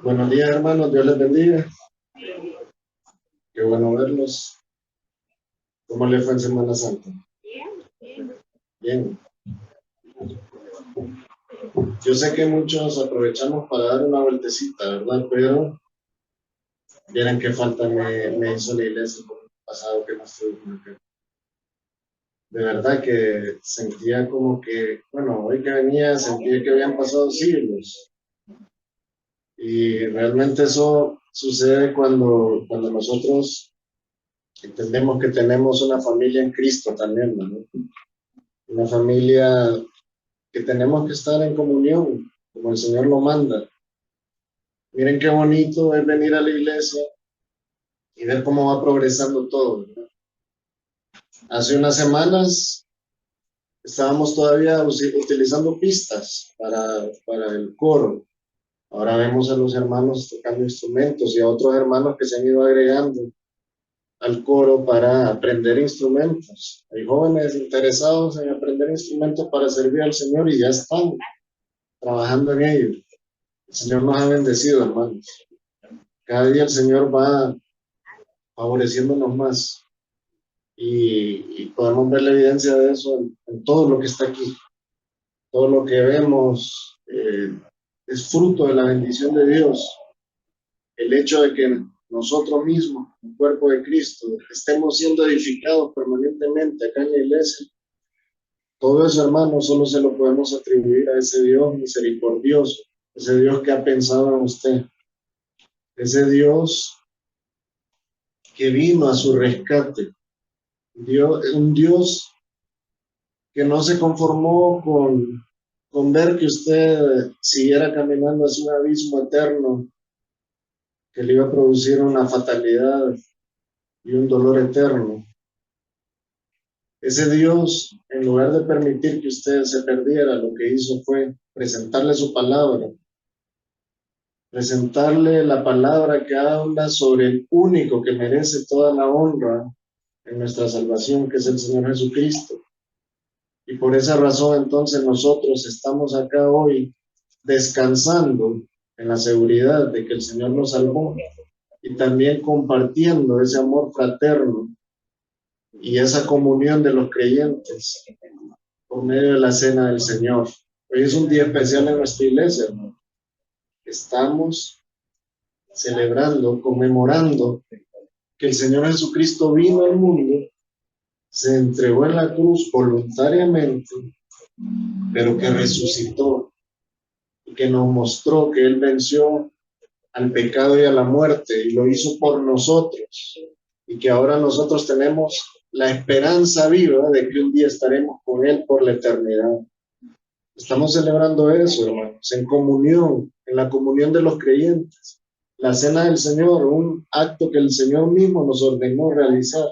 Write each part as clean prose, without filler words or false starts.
Buenos días, hermanos. Dios les bendiga. Qué bueno verlos. ¿Cómo le fue en Semana Santa? Bien. Yo sé que muchos aprovechamos para dar una vueltecita, ¿verdad? Pero vieran qué falta me hizo la iglesia por el pasado que no estuve por acá. De verdad que sentía como que, bueno, hoy que venía sentía que habían pasado siglos. Y realmente eso sucede cuando nosotros entendemos que tenemos una familia en Cristo también, ¿no? Una familia que tenemos que estar en comunión, como el Señor lo manda. Miren qué bonito es venir a la iglesia y ver cómo va progresando todo, ¿verdad? Hace unas semanas estábamos todavía utilizando pistas para el coro. Ahora vemos a los hermanos tocando instrumentos y a otros hermanos que se han ido agregando al coro para aprender instrumentos. Hay jóvenes interesados en aprender instrumentos para servir al Señor y ya están trabajando en ello. El Señor nos ha bendecido, hermanos. Cada día el Señor va favoreciéndonos más y podemos ver la evidencia de eso en todo lo que está aquí. Todo lo que vemos es fruto de la bendición de Dios. El hecho de que nosotros mismos, el cuerpo de Cristo, estemos siendo edificados permanentemente acá en la iglesia, todo eso, hermanos, solo se lo podemos atribuir a ese Dios misericordioso, ese Dios que ha pensado en usted, ese Dios que vino a su rescate. Un Dios que no se conformó con ver que usted siguiera caminando hacia un abismo eterno que le iba a producir una fatalidad y un dolor eterno. Ese Dios, en lugar de permitir que usted se perdiera, lo que hizo fue presentarle su palabra, presentarle la palabra que habla sobre el único que merece toda la honra en nuestra salvación, que es el Señor Jesucristo. Y por esa razón entonces nosotros estamos acá hoy descansando en la seguridad de que el Señor nos salvó y también compartiendo ese amor fraterno y esa comunión de los creyentes por medio de la cena del Señor. Hoy es un día especial en nuestra iglesia, hermano. Estamos celebrando, conmemorando que el Señor Jesucristo vino al mundo, se entregó en la cruz voluntariamente, pero que resucitó y que nos mostró que Él venció al pecado y a la muerte y lo hizo por nosotros y que ahora nosotros tenemos la esperanza viva de que un día estaremos con Él por la eternidad. Estamos celebrando eso, hermanos, en comunión, en la comunión de los creyentes. La cena del Señor, un acto que el Señor mismo nos ordenó realizar.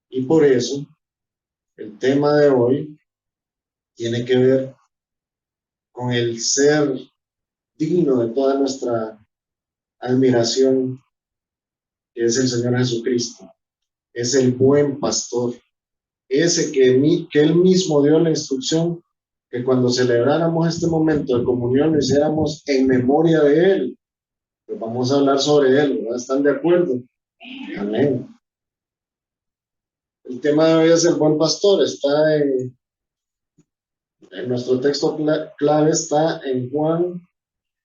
Y por eso, el tema de hoy tiene que ver con el ser digno de toda nuestra admiración, que es el Señor Jesucristo. Es el buen pastor, ese que Él mismo dio la instrucción que cuando celebráramos este momento de comunión lo hiciéramos en memoria de Él. Pues vamos a hablar sobre Él, ¿verdad? ¿Están de acuerdo? Amén. El tema de hoy es el buen pastor. Está en nuestro texto clave, está en Juan,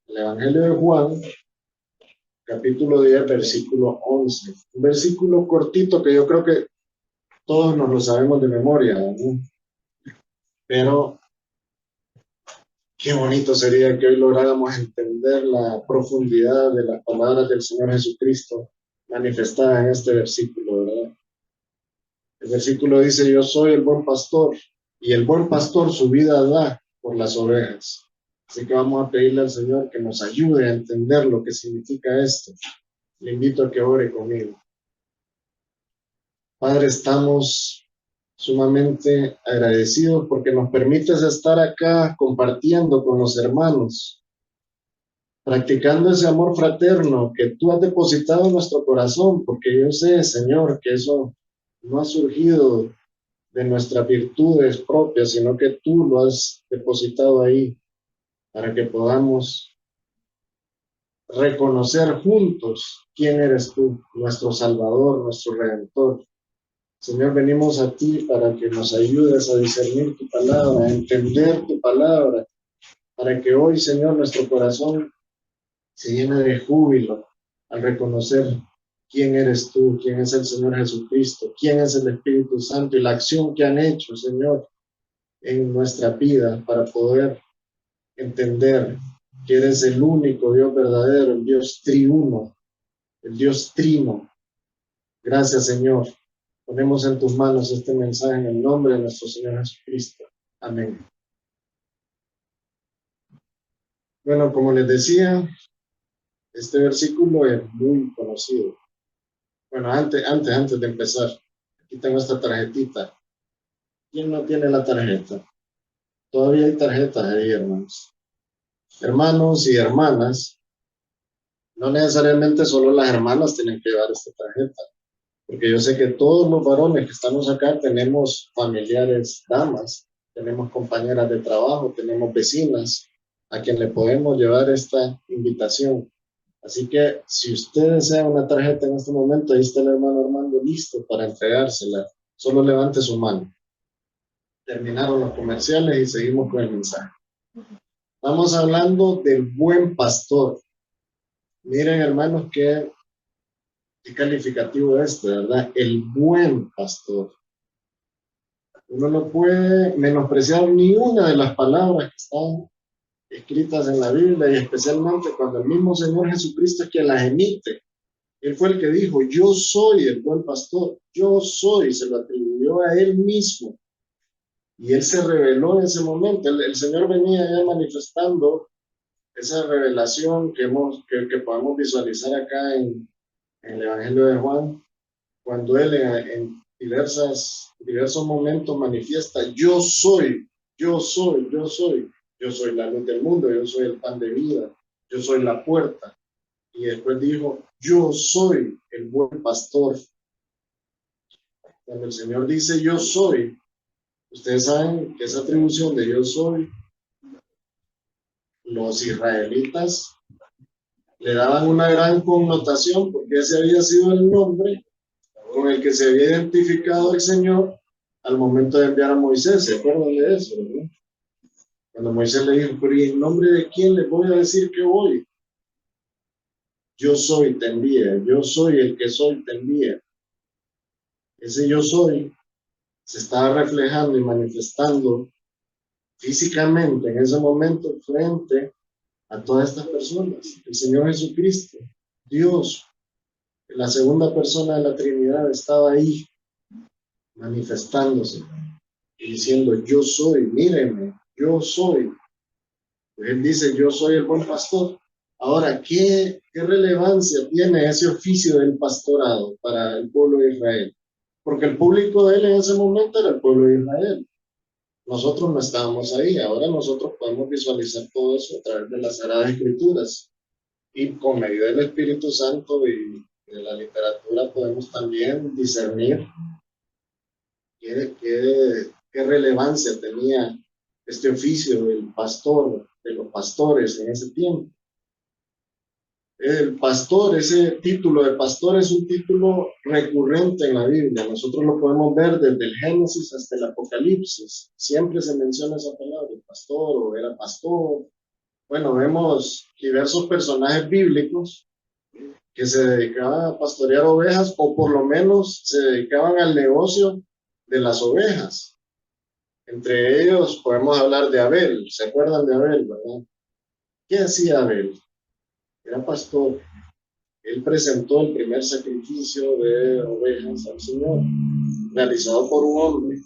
el Evangelio de Juan, capítulo 10, versículo 11. Un versículo cortito que yo creo que todos nos lo sabemos de memoria, ¿no? Pero qué bonito sería que hoy lográramos entender la profundidad de las palabras del Señor Jesucristo manifestadas en este versículo, ¿verdad? El versículo dice: yo soy el buen pastor y el buen pastor su vida da por las ovejas. Así que vamos a pedirle al Señor que nos ayude a entender lo que significa esto. Le invito a que ore conmigo. Padre, estamos sumamente agradecidos porque nos permites estar acá compartiendo con los hermanos, practicando ese amor fraterno que tú has depositado en nuestro corazón, porque yo sé, Señor, que eso no ha surgido de nuestras virtudes propias, sino que tú lo has depositado ahí para que podamos reconocer juntos quién eres tú, nuestro Salvador, nuestro Redentor. Señor, venimos a ti para que nos ayudes a discernir tu palabra, a entender tu palabra, para que hoy, Señor, nuestro corazón se llene de júbilo al reconocer quién eres tú, quién es el Señor Jesucristo, quién es el Espíritu Santo y la acción que han hecho, Señor, en nuestra vida para poder entender que eres el único Dios verdadero, el Dios triuno, el Dios trino. Gracias, Señor. Ponemos en tus manos este mensaje en el nombre de nuestro Señor Jesucristo. Amén. Bueno, como les decía, este versículo es muy conocido. Bueno, antes de empezar, aquí tengo esta tarjetita. ¿Quién no tiene la tarjeta? Todavía hay tarjetas ahí, hermanos. Hermanos y hermanas, no necesariamente solo las hermanas tienen que llevar esta tarjeta, porque yo sé que todos los varones que estamos acá tenemos familiares damas, tenemos compañeras de trabajo, tenemos vecinas a quien le podemos llevar esta invitación. Así que si usted desea una tarjeta en este momento, ahí está el hermano Armando listo para entregársela. Solo levante su mano. Terminaron los comerciales y seguimos con el mensaje. Estamos hablando del buen pastor. Miren, hermanos, qué calificativo es, ¿verdad? El buen pastor. Uno no puede menospreciar ni una de las palabras que están escritas en la Biblia y especialmente cuando el mismo Señor Jesucristo es quien las emite. Él fue el que dijo, yo soy el buen pastor, yo soy, se lo atribuyó a él mismo. Y él se reveló en ese momento. El Señor venía ya manifestando esa revelación que podemos visualizar acá en el Evangelio de Juan, cuando él en diversos momentos manifiesta, yo soy, yo soy, yo soy, yo soy la luz del mundo, yo soy el pan de vida, yo soy la puerta. Y después dijo, yo soy el buen pastor. Cuando el Señor dice yo soy, ustedes saben que esa atribución de yo soy, los israelitas le daban una gran connotación porque ese había sido el nombre con el que se había identificado el Señor al momento de enviar a Moisés. ¿Se acuerdan de eso, verdad? Cuando Moisés le dijo, pero ¿y en nombre de quién les voy a decir que voy? Yo soy, te envía. Yo soy el que soy, te envía. Ese yo soy se estaba reflejando y manifestando físicamente en ese momento frente a todas estas personas. El Señor Jesucristo, Dios, la segunda persona de la Trinidad, estaba ahí manifestándose y diciendo, yo soy, mírenme, yo soy. Pues él dice, yo soy el buen pastor. Ahora, ¿qué relevancia tiene ese oficio del pastorado para el pueblo de Israel? Porque el público de él en ese momento era el pueblo de Israel. Nosotros no estábamos ahí, ahora nosotros podemos visualizar todo eso a través de las Sagradas Escrituras y con medio del Espíritu Santo y de la literatura podemos también discernir qué relevancia tenía este oficio del pastor, de los pastores en ese tiempo. El pastor, ese título de pastor es un título recurrente en la Biblia. Nosotros lo podemos ver desde el Génesis hasta el Apocalipsis. Siempre se menciona esa palabra, el pastor o era pastor. Bueno, vemos diversos personajes bíblicos que se dedicaban a pastorear ovejas o por lo menos se dedicaban al negocio de las ovejas. Entre ellos podemos hablar de Abel. ¿Se acuerdan de Abel, verdad? ¿Qué hacía Abel? Era pastor. Él presentó el primer sacrificio de ovejas al Señor, realizado por un hombre.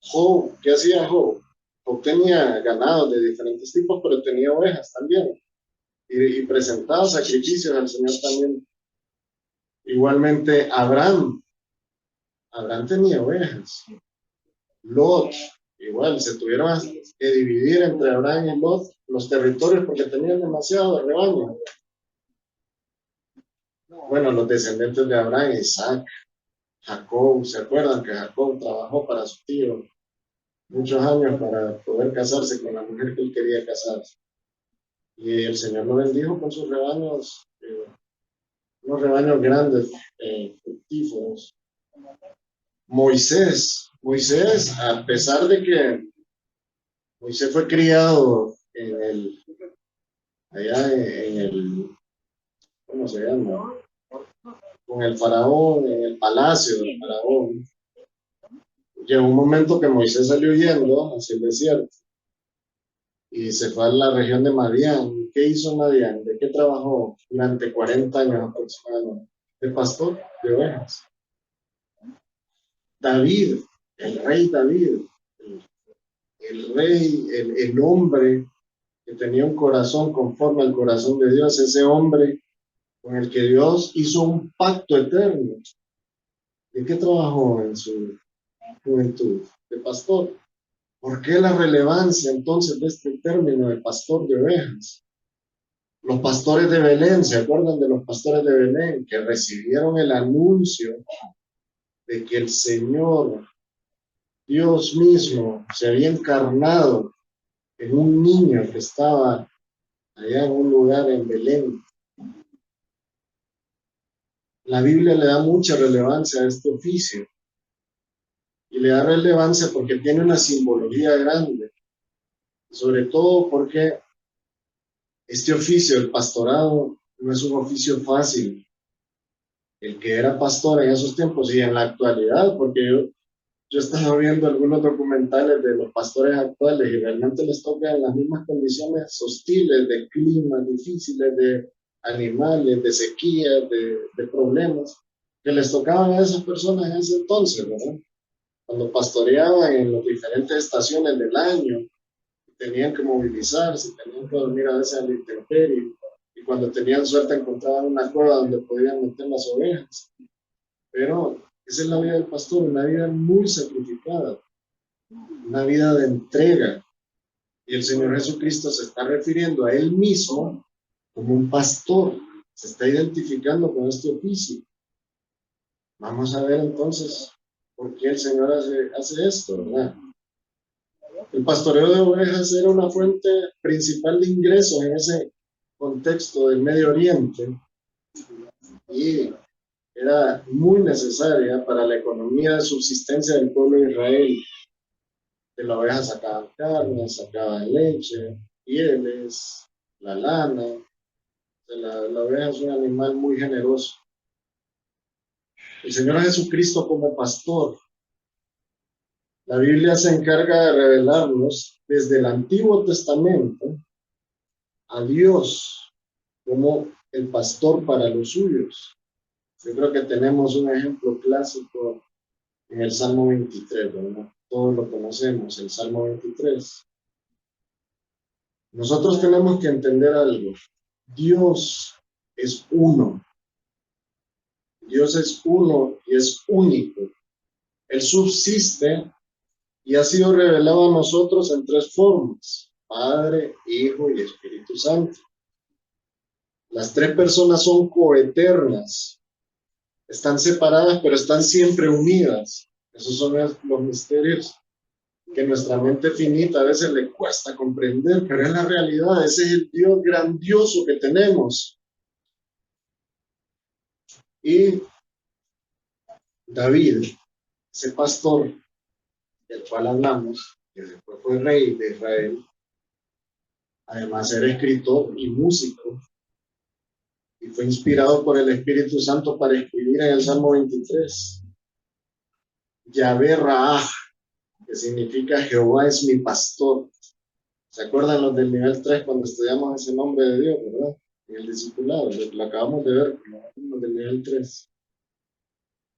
Job, ¿qué hacía Job? Job tenía ganado de diferentes tipos, pero tenía ovejas también. Y presentaba sacrificios al Señor también. Igualmente, Abraham tenía ovejas. Lot, igual, se tuvieron que dividir entre Abraham y Lot los territorios porque tenían demasiado rebaño. Bueno, los descendientes de Abraham, Isaac, Jacob, ¿se acuerdan que Jacob trabajó para su tío muchos años para poder casarse con la mujer que él quería casarse? Y el Señor lo bendijo con sus rebaños, unos rebaños grandes, fructíferos. Moisés, a pesar de que Moisés fue criado allá en el, ¿cómo se llama? Con el faraón, en el palacio del faraón. Llegó un momento que Moisés salió huyendo hacia el desierto y se fue a la región de Madián. ¿Qué hizo Madián? ¿De qué trabajó durante 40 años aproximadamente? De pastor de ovejas. David, el rey David, el rey, el hombre que tenía un corazón conforme al corazón de Dios, ese hombre con el que Dios hizo un pacto eterno. ¿De qué trabajó en su juventud? De pastor. ¿Por qué la relevancia entonces de este término de pastor de ovejas? Los pastores de Belén, ¿se acuerdan de los pastores de Belén que recibieron el anuncio de que el Señor, Dios mismo, se había encarnado en un niño que estaba allá en un lugar en Belén? La Biblia le da mucha relevancia a este oficio y le da relevancia porque tiene una simbología grande, sobre todo porque este oficio, el pastorado, no es un oficio fácil. El que era pastor en esos tiempos y en la actualidad, porque yo estaba viendo algunos documentales de los pastores actuales y realmente les tocan las mismas condiciones hostiles de clima, difíciles, de animales, de sequía, de problemas que les tocaban a esas personas en ese entonces, ¿verdad? Cuando pastoreaban en las diferentes estaciones del año, tenían que movilizarse, tenían que dormir a veces a la intemperie, y cuando tenían suerte encontraban una cueva donde podían meter las ovejas. Pero esa es la vida del pastor, una vida muy sacrificada, una vida de entrega. Y el Señor Jesucristo se está refiriendo a Él mismo como un pastor, se está identificando con este oficio. Vamos a ver entonces por qué el Señor hace esto, ¿verdad? El pastoreo de ovejas era una fuente principal de ingresos en ese contexto del Medio Oriente y era muy necesaria para la economía de subsistencia del pueblo de Israel. De la oveja sacaban carne, sacaban leche, pieles, la lana. La oveja es un animal muy generoso. El Señor Jesucristo como pastor, la Biblia se encarga de revelarnos desde el Antiguo Testamento a Dios como el pastor para los suyos. Yo creo que tenemos un ejemplo clásico en el Salmo 23, ¿verdad? Todos lo conocemos, el Salmo 23. Nosotros tenemos que entender algo. Dios es uno. Dios es uno y es único. Él subsiste y ha sido revelado a nosotros en tres formas: Padre, Hijo y Espíritu Santo. Las tres personas son coeternas. Están separadas, pero están siempre unidas. Esos son los misterios que nuestra mente finita a veces le cuesta comprender, pero es la realidad. Ese es el Dios grandioso que tenemos. Y David, ese pastor del cual hablamos, que después fue rey de Israel, además era escritor y músico, y fue inspirado por el Espíritu Santo para escribir en el Salmo 23. Yahvé Raah, que significa Jehová es mi pastor. ¿Se acuerdan los del nivel 3 cuando estudiamos ese nombre de Dios, verdad? En el discipulado, lo acabamos de ver, los del nivel 3.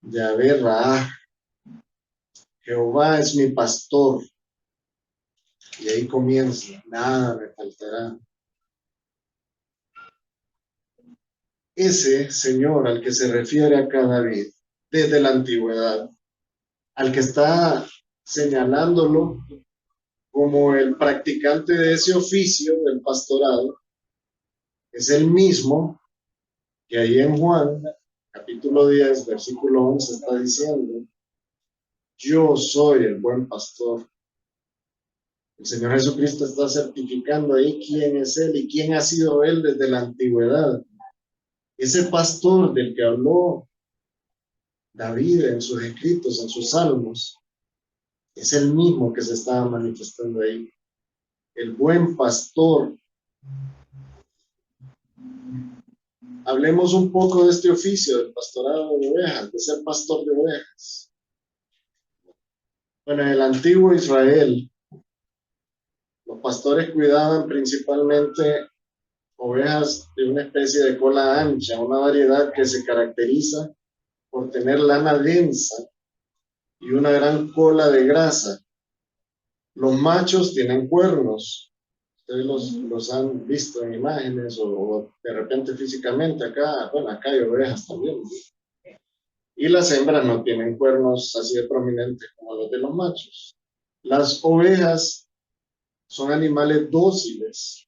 Yahvé Raah, Jehová es mi pastor. Y ahí comienza, nada me faltará. Ese Señor al que se refiere acá David desde la antigüedad, al que está señalándolo como el practicante de ese oficio del pastorado, es el mismo que ahí en Juan, capítulo 10, versículo 11, está diciendo: yo soy el buen pastor. El Señor Jesucristo está certificando ahí quién es Él y quién ha sido Él desde la antigüedad. Ese pastor del que habló David en sus escritos, en sus salmos, es el mismo que se estaba manifestando ahí. El buen pastor. Hablemos un poco de este oficio del pastorado de ovejas, de ser pastor de ovejas. Bueno, en el antiguo Israel, los pastores cuidaban principalmente ovejas de una especie de cola ancha, una variedad que se caracteriza por tener lana densa y una gran cola de grasa. Los machos tienen cuernos. Ustedes los han visto en imágenes o de repente físicamente acá. Bueno, acá hay ovejas también. Y las hembras no tienen cuernos así de prominentes como los de los machos. Las ovejas son animales dóciles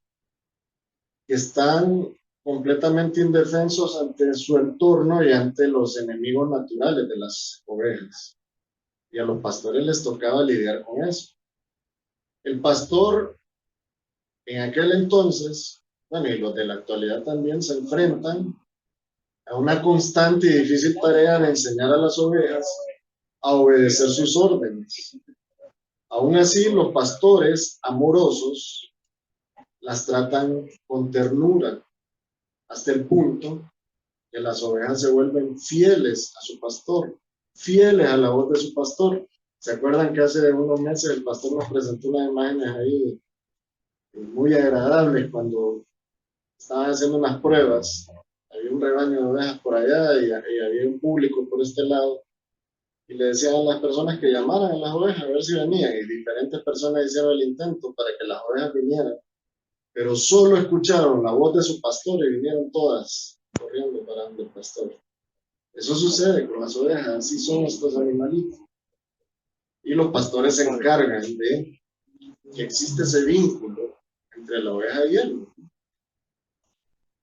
que están completamente indefensos ante su entorno y ante los enemigos naturales de las ovejas. Y a los pastores les tocaba lidiar con eso. El pastor en aquel entonces, bueno, y los de la actualidad también se enfrentan a una constante y difícil tarea de enseñar a las ovejas a obedecer sus órdenes. Aún así, los pastores amorosos las tratan con ternura hasta el punto que las ovejas se vuelven fieles a su pastor, fieles a la voz de su pastor. ¿Se acuerdan que hace unos meses el pastor nos presentó unas imágenes ahí muy agradables cuando estaban haciendo unas pruebas? Había un rebaño de ovejas por allá y había un público por este lado. Y le decían a las personas que llamaran a las ovejas a ver si venían. Y diferentes personas hicieron el intento para que las ovejas vinieran. Pero solo escucharon la voz de su pastor y vinieron todas corriendo para donde el pastor. Eso sucede con las ovejas, así son estos animalitos. Y los pastores se encargan de que existe ese vínculo entre la oveja y él.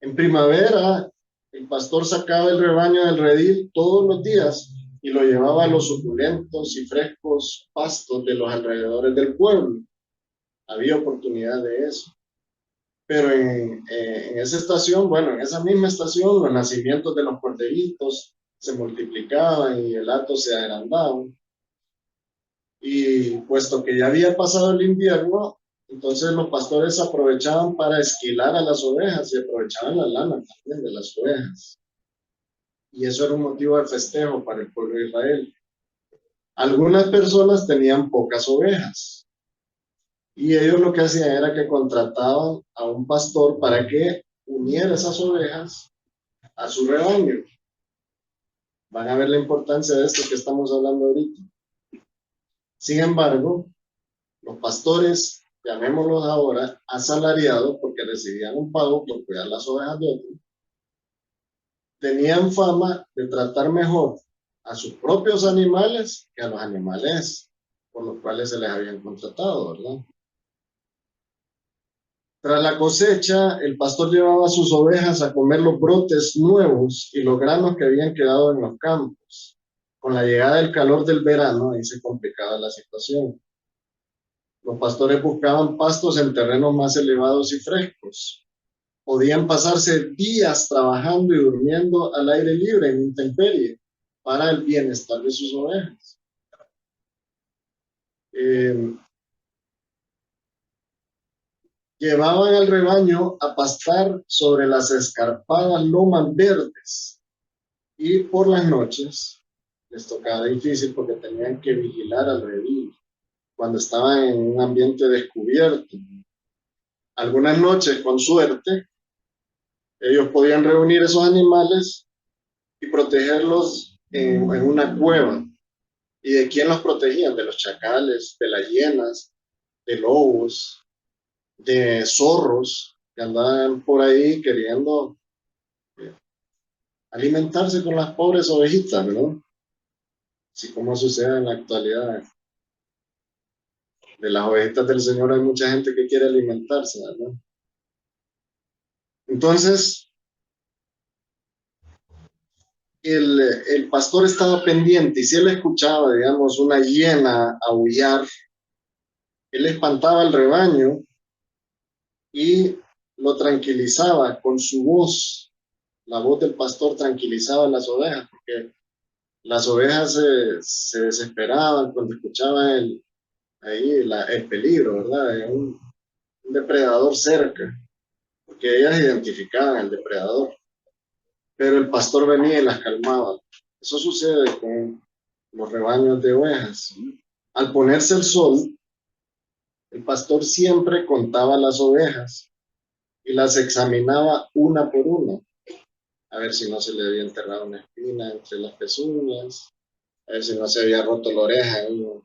En primavera, el pastor sacaba el rebaño del redil todos los días y lo llevaba a los suculentos y frescos pastos de los alrededores del pueblo. Había oportunidad de eso. Pero en esa estación, bueno, en esa misma estación, los nacimientos de los corderitos se multiplicaban y el hato se agrandaba. Y puesto que ya había pasado el invierno, entonces los pastores aprovechaban para esquilar a las ovejas y aprovechaban la lana también de las ovejas. Y eso era un motivo de festejo para el pueblo de Israel. Algunas personas tenían pocas ovejas y ellos lo que hacían era que contrataban a un pastor para que uniera esas ovejas a su rebaño. Van a ver la importancia de esto que estamos hablando ahorita. Sin embargo, los pastores, llamémoslos ahora, asalariados, porque recibían un pago por cuidar las ovejas de otros, tenían fama de tratar mejor a sus propios animales que a los animales por los cuales se les habían contratado, ¿verdad? Tras la cosecha, el pastor llevaba a sus ovejas a comer los brotes nuevos y los granos que habían quedado en los campos. Con la llegada del calor del verano, ahí se complicaba la situación. Los pastores buscaban pastos en terrenos más elevados y frescos. Podían pasarse días trabajando y durmiendo al aire libre en intemperie para el bienestar de sus ovejas. Llevaban al rebaño a pastar sobre las escarpadas lomas verdes y por las noches les tocaba difícil porque tenían que vigilar al redil cuando estaban en un ambiente descubierto. Algunas noches, con suerte, ellos podían reunir esos animales y protegerlos en una cueva. ¿Y de quién los protegían? De los chacales, de las hienas, de lobos, de zorros que andaban por ahí queriendo alimentarse con las pobres ovejitas, ¿no? Así como sucede en la actualidad. De las ovejitas del Señor hay mucha gente que quiere alimentarse, ¿verdad? Entonces, el pastor estaba pendiente y si él escuchaba, digamos, una hiena aullar, Él espantaba al rebaño y lo tranquilizaba con su voz. La voz del pastor tranquilizaba a las ovejas, porque las ovejas se desesperaban cuando escuchaban el peligro, ¿verdad? De un depredador cerca, porque ellas identificaban al depredador, pero el pastor venía y las calmaba. Eso sucede con los rebaños de ovejas. Al ponerse el sol, el pastor siempre contaba las ovejas y las examinaba una por una, a ver si no se le había enterrado una espina entre las pezuñas, a ver si no se había roto la oreja en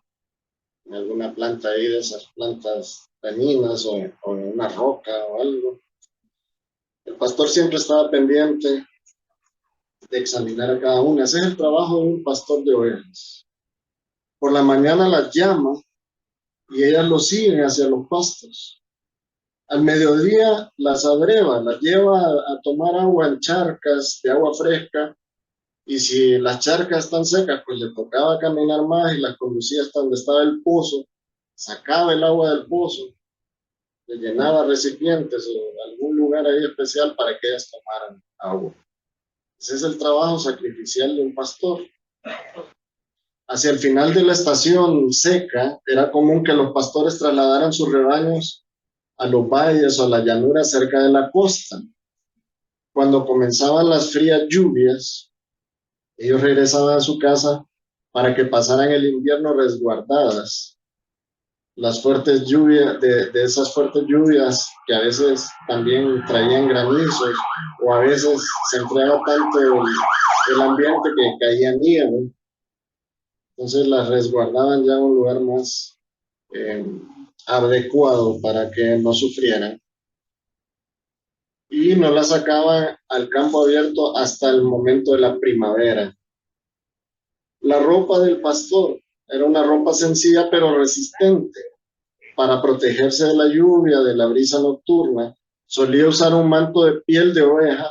alguna planta ahí de esas plantas dañinas o en una roca o algo. El pastor siempre estaba pendiente de examinar a cada una. Ese es el trabajo de un pastor de ovejas. Por la mañana las llama y ellas lo siguen hacia los pastos. Al mediodía las abreva, las lleva a tomar agua en charcas de agua fresca, y si las charcas están secas, pues le tocaba caminar más y las conducía hasta donde estaba el pozo, sacaba el agua del pozo, le llenaba recipientes o algún lugar ahí especial para que ellas tomaran agua. Ese es el trabajo sacrificial de un pastor. Hacia el final de la estación seca, era común que los pastores trasladaran sus rebaños a los valles o a la llanura cerca de la costa. Cuando comenzaban las frías lluvias, ellos regresaban a su casa para que pasaran el invierno resguardadas. Las fuertes lluvias, de esas fuertes lluvias que a veces también traían granizos, o a veces se enfriaba tanto el ambiente que caía nieve. Entonces las resguardaban ya en un lugar más eh, adecuado para que no sufrieran. Y no las sacaban al campo abierto hasta el momento de la primavera. La ropa del pastor era una ropa sencilla pero resistente. Para protegerse de la lluvia, de la brisa nocturna, solía usar un manto de piel de oveja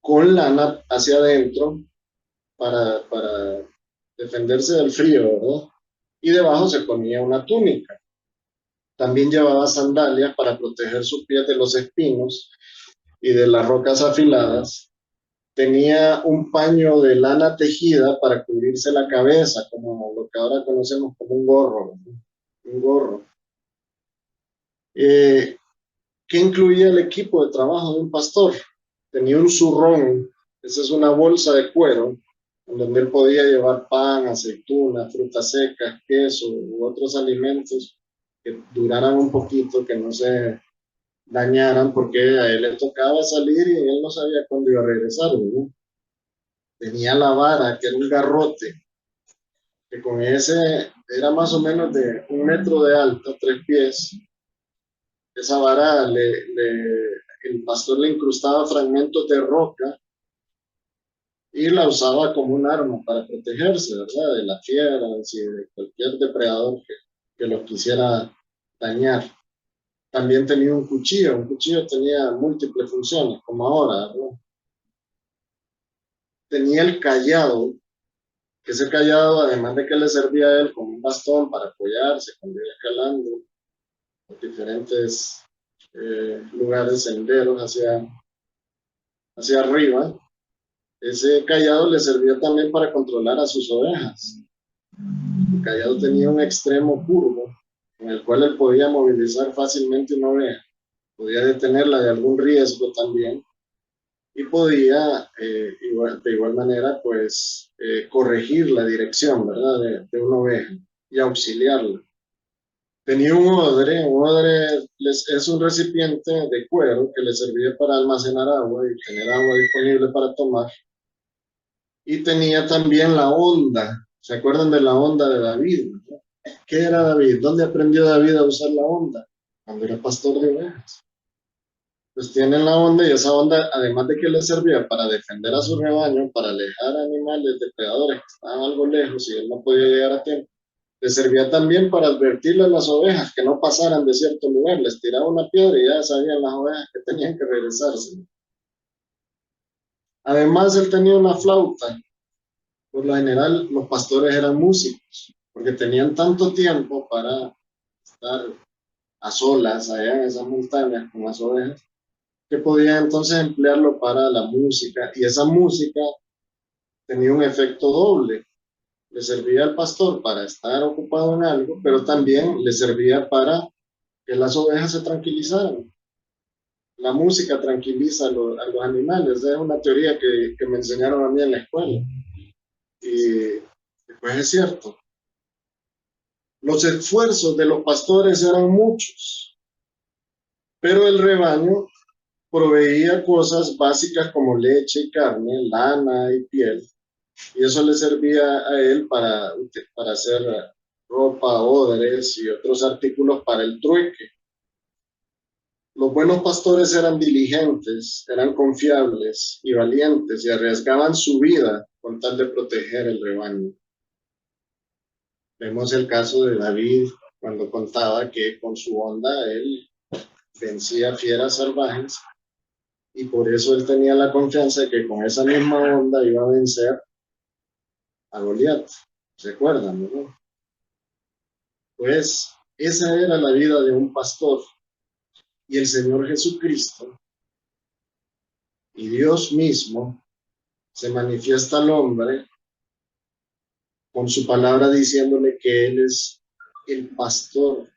con lana hacia adentro para defenderse del frío, ¿verdad? Y debajo se ponía una túnica. También llevaba sandalias para proteger sus pies de los espinos y de las rocas afiladas. Tenía un paño de lana tejida para cubrirse la cabeza, como lo que ahora conocemos como un gorro, ¿no? Un gorro. Eh, ¿Qué incluía el equipo de trabajo de un pastor? Tenía un zurrón, esa es una bolsa de cuero, en donde él podía llevar pan, aceitunas, frutas secas, queso u otros alimentos que duraran un poquito, que no se dañaran, porque a él le tocaba salir y él no sabía cuándo iba a regresar, ¿no? Tenía la vara, que era un garrote, que con ese era más o menos de 1 metro de alto, 3 pies. Esa vara el pastor le incrustaba fragmentos de roca y la usaba como un arma para protegerse, ¿verdad? De la fiera, de cualquier depredador que lo quisiera dañar. También tenía un cuchillo tenía múltiples funciones, como ahora, ¿verdad? Tenía el cayado, que ese cayado, además de que le servía a él como un bastón para apoyarse cuando iba escalando los diferentes lugares, senderos hacia arriba, ese cayado le servía también para controlar a sus ovejas. El cayado tenía un extremo curvo con el cual él podía movilizar fácilmente una oveja, podía detenerla de algún riesgo también y podía de igual manera pues corregir la dirección, ¿verdad? De una oveja y auxiliarla. Tenía un odre es un recipiente de cuero que le servía para almacenar agua y tener agua disponible para tomar. Y tenía también la onda. ¿Se acuerdan de la onda de David? ¿Qué era David? ¿Dónde aprendió David a usar la onda? Cuando era pastor de ovejas. Pues tienen la onda, y esa onda, además de que le servía para defender a su rebaño, para alejar animales depredadores que estaban algo lejos y él no podía llegar a tiempo, le servía también para advertirle a las ovejas que no pasaran de cierto lugar. Les tiraba una piedra y ya sabían las ovejas que tenían que regresarse. Además, él tenía una flauta. Por lo general, los pastores eran músicos, porque tenían tanto tiempo para estar a solas allá en esas montañas con las ovejas, que podía entonces emplearlo para la música, y esa música tenía un efecto doble. Le servía al pastor para estar ocupado en algo, pero también le servía para que las ovejas se tranquilizaran. La música tranquiliza a los animales, es una teoría que me enseñaron a mí en la escuela, y pues es cierto. Los esfuerzos de los pastores eran muchos, pero el rebaño proveía cosas básicas como leche y carne, lana y piel, y eso le servía a él para hacer ropa, odres y otros artículos para el trueque. Los buenos pastores eran diligentes, eran confiables y valientes y arriesgaban su vida con tal de proteger el rebaño. Vemos el caso de David cuando contaba que con su onda él vencía fieras salvajes, y por eso él tenía la confianza de que con esa misma onda iba a vencer a Goliat. ¿Se acuerdan, no? Pues esa era la vida de un pastor, y el Señor Jesucristo y Dios mismo se manifiesta al hombre con su palabra diciéndole que Él es el pastor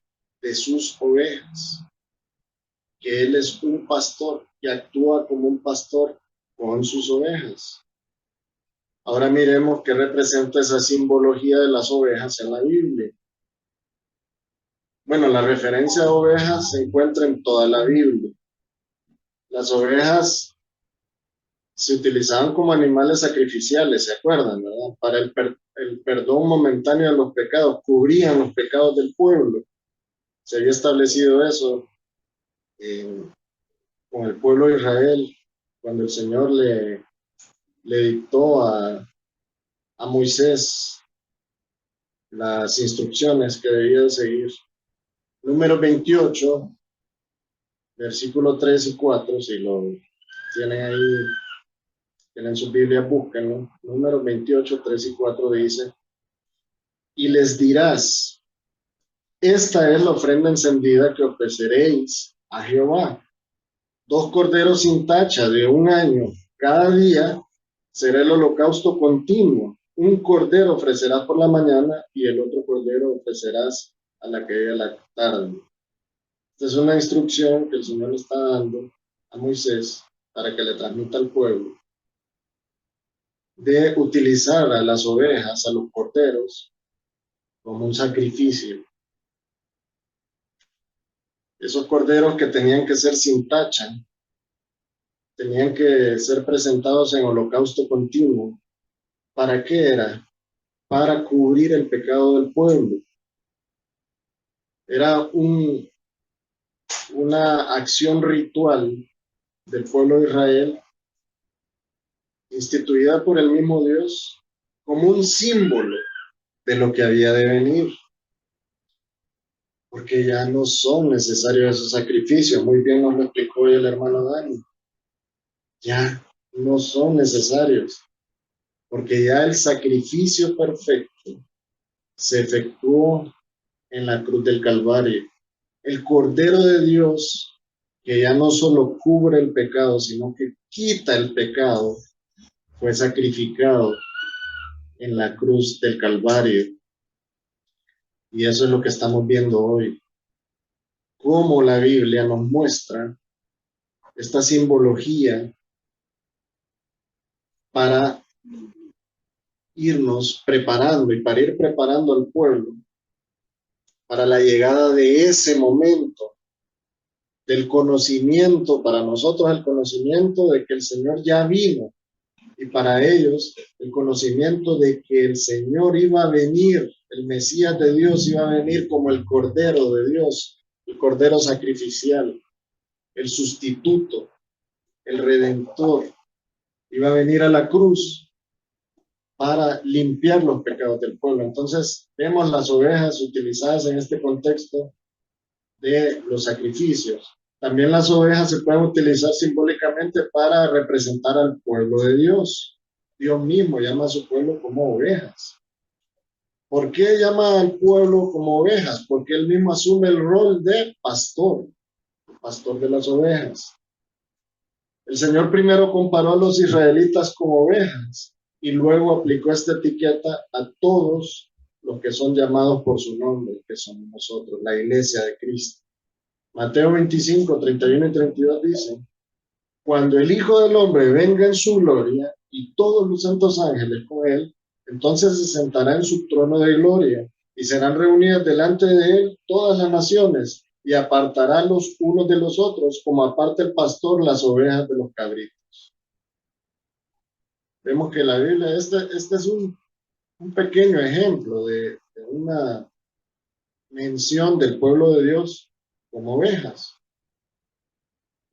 de sus ovejas, que Él es un pastor que actúa como un pastor con sus ovejas. Ahora miremos qué representa esa simbología de las ovejas en la Biblia. Bueno, la referencia a ovejas se encuentra en toda la Biblia. Las ovejas se utilizaban como animales sacrificiales, ¿se acuerdan, verdad? Para el perdón momentáneo de los pecados, cubrían los pecados del pueblo. Se había establecido eso con el pueblo de Israel, cuando el Señor le dictó a Moisés las instrucciones que debía de seguir. Número 28, versículo 3 y 4, si lo tienen ahí, tienen su Biblia, búsquenlo. Número 28, 3 y 4 dice: y les dirás, esta es la ofrenda encendida que ofreceréis a Jehová. 2 corderos sin tacha de un año cada día será el holocausto continuo. Un cordero ofrecerás por la mañana y el otro cordero ofrecerás a la que de la tarde. Esta es una instrucción que el Señor le está dando a Moisés para que le transmita al pueblo, de utilizar a las ovejas, a los corderos, como un sacrificio. Esos corderos que tenían que ser sin tacha, tenían que ser presentados en holocausto continuo. ¿Para qué era? Para cubrir el pecado del pueblo. Era una acción ritual del pueblo de Israel, instituida por el mismo Dios, como un símbolo de lo que había de venir, porque ya no son necesarios esos sacrificios. Muy bien nos lo explicó hoy el hermano Dani. Ya no son necesarios, porque ya el sacrificio perfecto se efectuó en la cruz del Calvario. El Cordero de Dios, que ya no solo cubre el pecado, sino que quita el pecado, fue sacrificado en la cruz del Calvario. Y eso es lo que estamos viendo hoy. Cómo la Biblia nos muestra esta simbología para irnos preparando y para ir preparando al pueblo para la llegada de ese momento del conocimiento, para nosotros el conocimiento de que el Señor ya vino, y para ellos el conocimiento de que el Señor iba a venir, el Mesías de Dios iba a venir como el Cordero de Dios, el Cordero sacrificial, el sustituto, el Redentor, iba a venir a la cruz para limpiar los pecados del pueblo. Entonces vemos las ovejas utilizadas en este contexto de los sacrificios. También las ovejas se pueden utilizar simbólicamente para representar al pueblo de Dios. Dios mismo llama a su pueblo como ovejas. ¿Por qué llama al pueblo como ovejas? Porque él mismo asume el rol de pastor, el pastor de las ovejas. El Señor primero comparó a los israelitas como ovejas y luego aplicó esta etiqueta a todos los que son llamados por su nombre, que somos nosotros, la iglesia de Cristo. Mateo 25, 31 y 32 dice: cuando el Hijo del Hombre venga en su gloria y todos los santos ángeles con él, entonces se sentará en su trono de gloria y serán reunidas delante de él todas las naciones y apartará los unos de los otros como aparta el pastor las ovejas de los cabritos. Vemos que la Biblia, este es un pequeño ejemplo de una mención del pueblo de Dios como ovejas,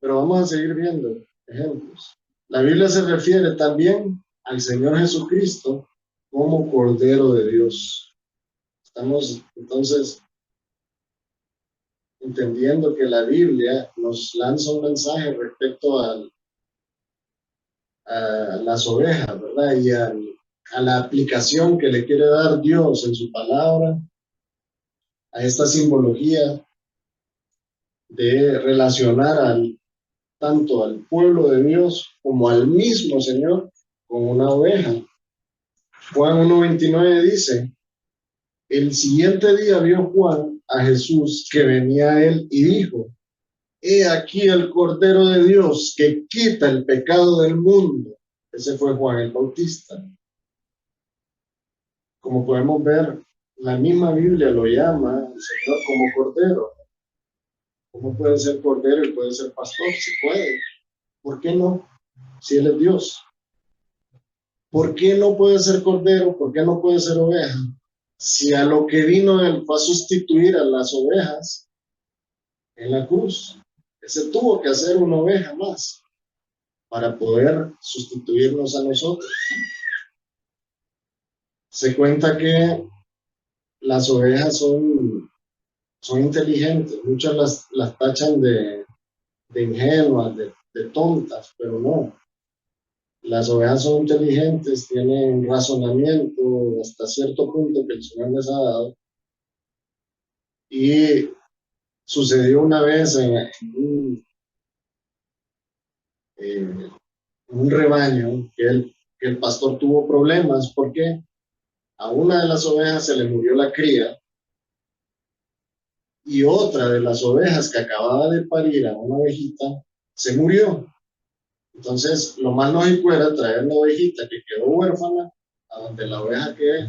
pero vamos a seguir viendo ejemplos. La Biblia se refiere también al Señor Jesucristo como Cordero de Dios. Estamos entonces entendiendo que la Biblia nos lanza un mensaje respecto a las ovejas, ¿verdad? Y a la aplicación que le quiere dar Dios en su palabra a esta simbología de relacionar tanto al pueblo de Dios como al mismo Señor como una oveja. Juan 1:29 dice: el siguiente día vio Juan a Jesús que venía a él y dijo: he aquí el Cordero de Dios que quita el pecado del mundo. Ese fue Juan el Bautista. Como podemos ver, la misma Biblia lo llama el Señor como Cordero. ¿Cómo puede ser Cordero y puede ser pastor? Si puede. ¿Por qué no? Si Él es Dios. ¿Por qué no puede ser Cordero? ¿Por qué no puede ser oveja? Si a lo que vino Él fue a sustituir a las ovejas en la cruz. Ese tuvo que hacer una oveja más para poder sustituirnos a nosotros. Se cuenta que las ovejas son inteligentes, muchas las tachan de ingenuas, de tontas, pero no. Las ovejas son inteligentes, tienen razonamiento hasta cierto punto que el Señor les ha dado. Y sucedió una vez en un rebaño que el pastor tuvo problemas porque a una de las ovejas se le murió la cría y otra de las ovejas que acababa de parir a una ovejita se murió. Entonces, lo más lógico era traer la ovejita que quedó huérfana a donde la oveja que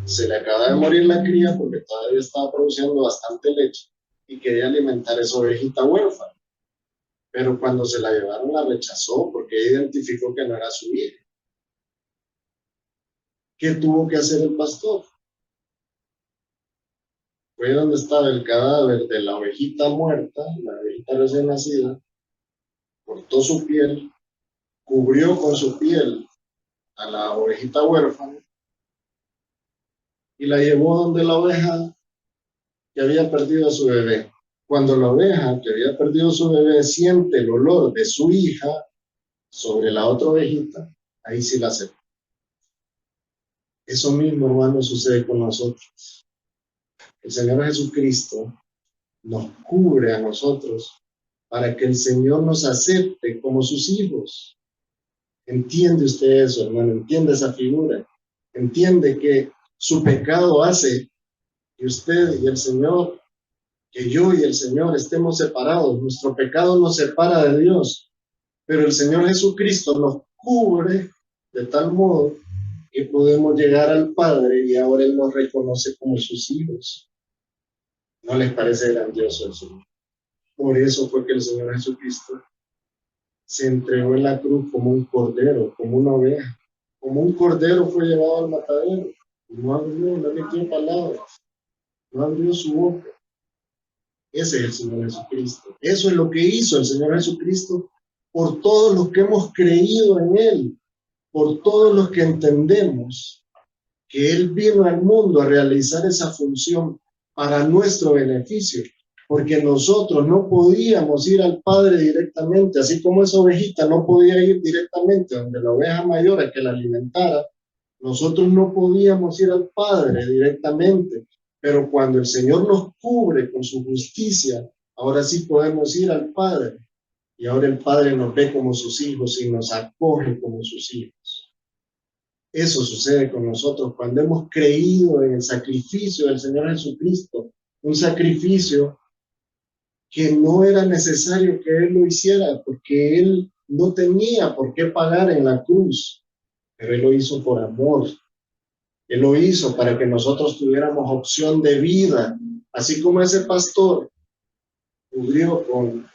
se le acaba de morir la cría porque todavía estaba produciendo bastante leche y quería alimentar a esa ovejita huérfana. Pero cuando se la llevaron la rechazó porque identificó que no era su hija. ¿Qué tuvo que hacer el pastor? Fue donde estaba el cadáver de la ovejita muerta, la ovejita recién nacida, cortó su piel, cubrió con su piel a la ovejita huérfana y la llevó donde la oveja que había perdido a su bebé. Cuando la oveja que había perdido a su bebé siente el olor de su hija sobre la otra ovejita, ahí sí la acepta. Eso mismo, hermano, sucede con nosotros. El Señor Jesucristo nos cubre a nosotros para que el Señor nos acepte como sus hijos. ¿Entiende usted eso, hermano? ¿Entiende esa figura? ¿Entiende que su pecado hace que usted y el Señor, que yo y el Señor estemos separados? Nuestro pecado nos separa de Dios, pero el Señor Jesucristo nos cubre de tal modo que podemos llegar al Padre y ahora Él nos reconoce como sus hijos. ¿No les parece grandioso eso? Por eso fue que el Señor Jesucristo se entregó en la cruz como un cordero, como una oveja. Como un cordero fue llevado al matadero. No habló, no metió palabras, no abrió su boca. Ese es el Señor Jesucristo. Eso es lo que hizo el Señor Jesucristo por todos los que hemos creído en Él, por todos los que entendemos que Él vino al mundo a realizar esa función para nuestro beneficio, porque nosotros no podíamos ir al Padre directamente, así como esa ovejita no podía ir directamente donde la oveja mayor a que la alimentara, Nosotros no podíamos ir al Padre directamente, pero cuando el Señor nos cubre con su justicia, ahora sí podemos ir al Padre. Y ahora el Padre nos ve como sus hijos y nos acoge como sus hijos. Eso sucede con nosotros cuando hemos creído en el sacrificio del Señor Jesucristo, un sacrificio que no era necesario que Él lo hiciera, porque Él no tenía por qué pagar en la cruz, pero Él lo hizo por amor. Él lo hizo para que nosotros tuviéramos opción de vida, así como ese pastor cubrió con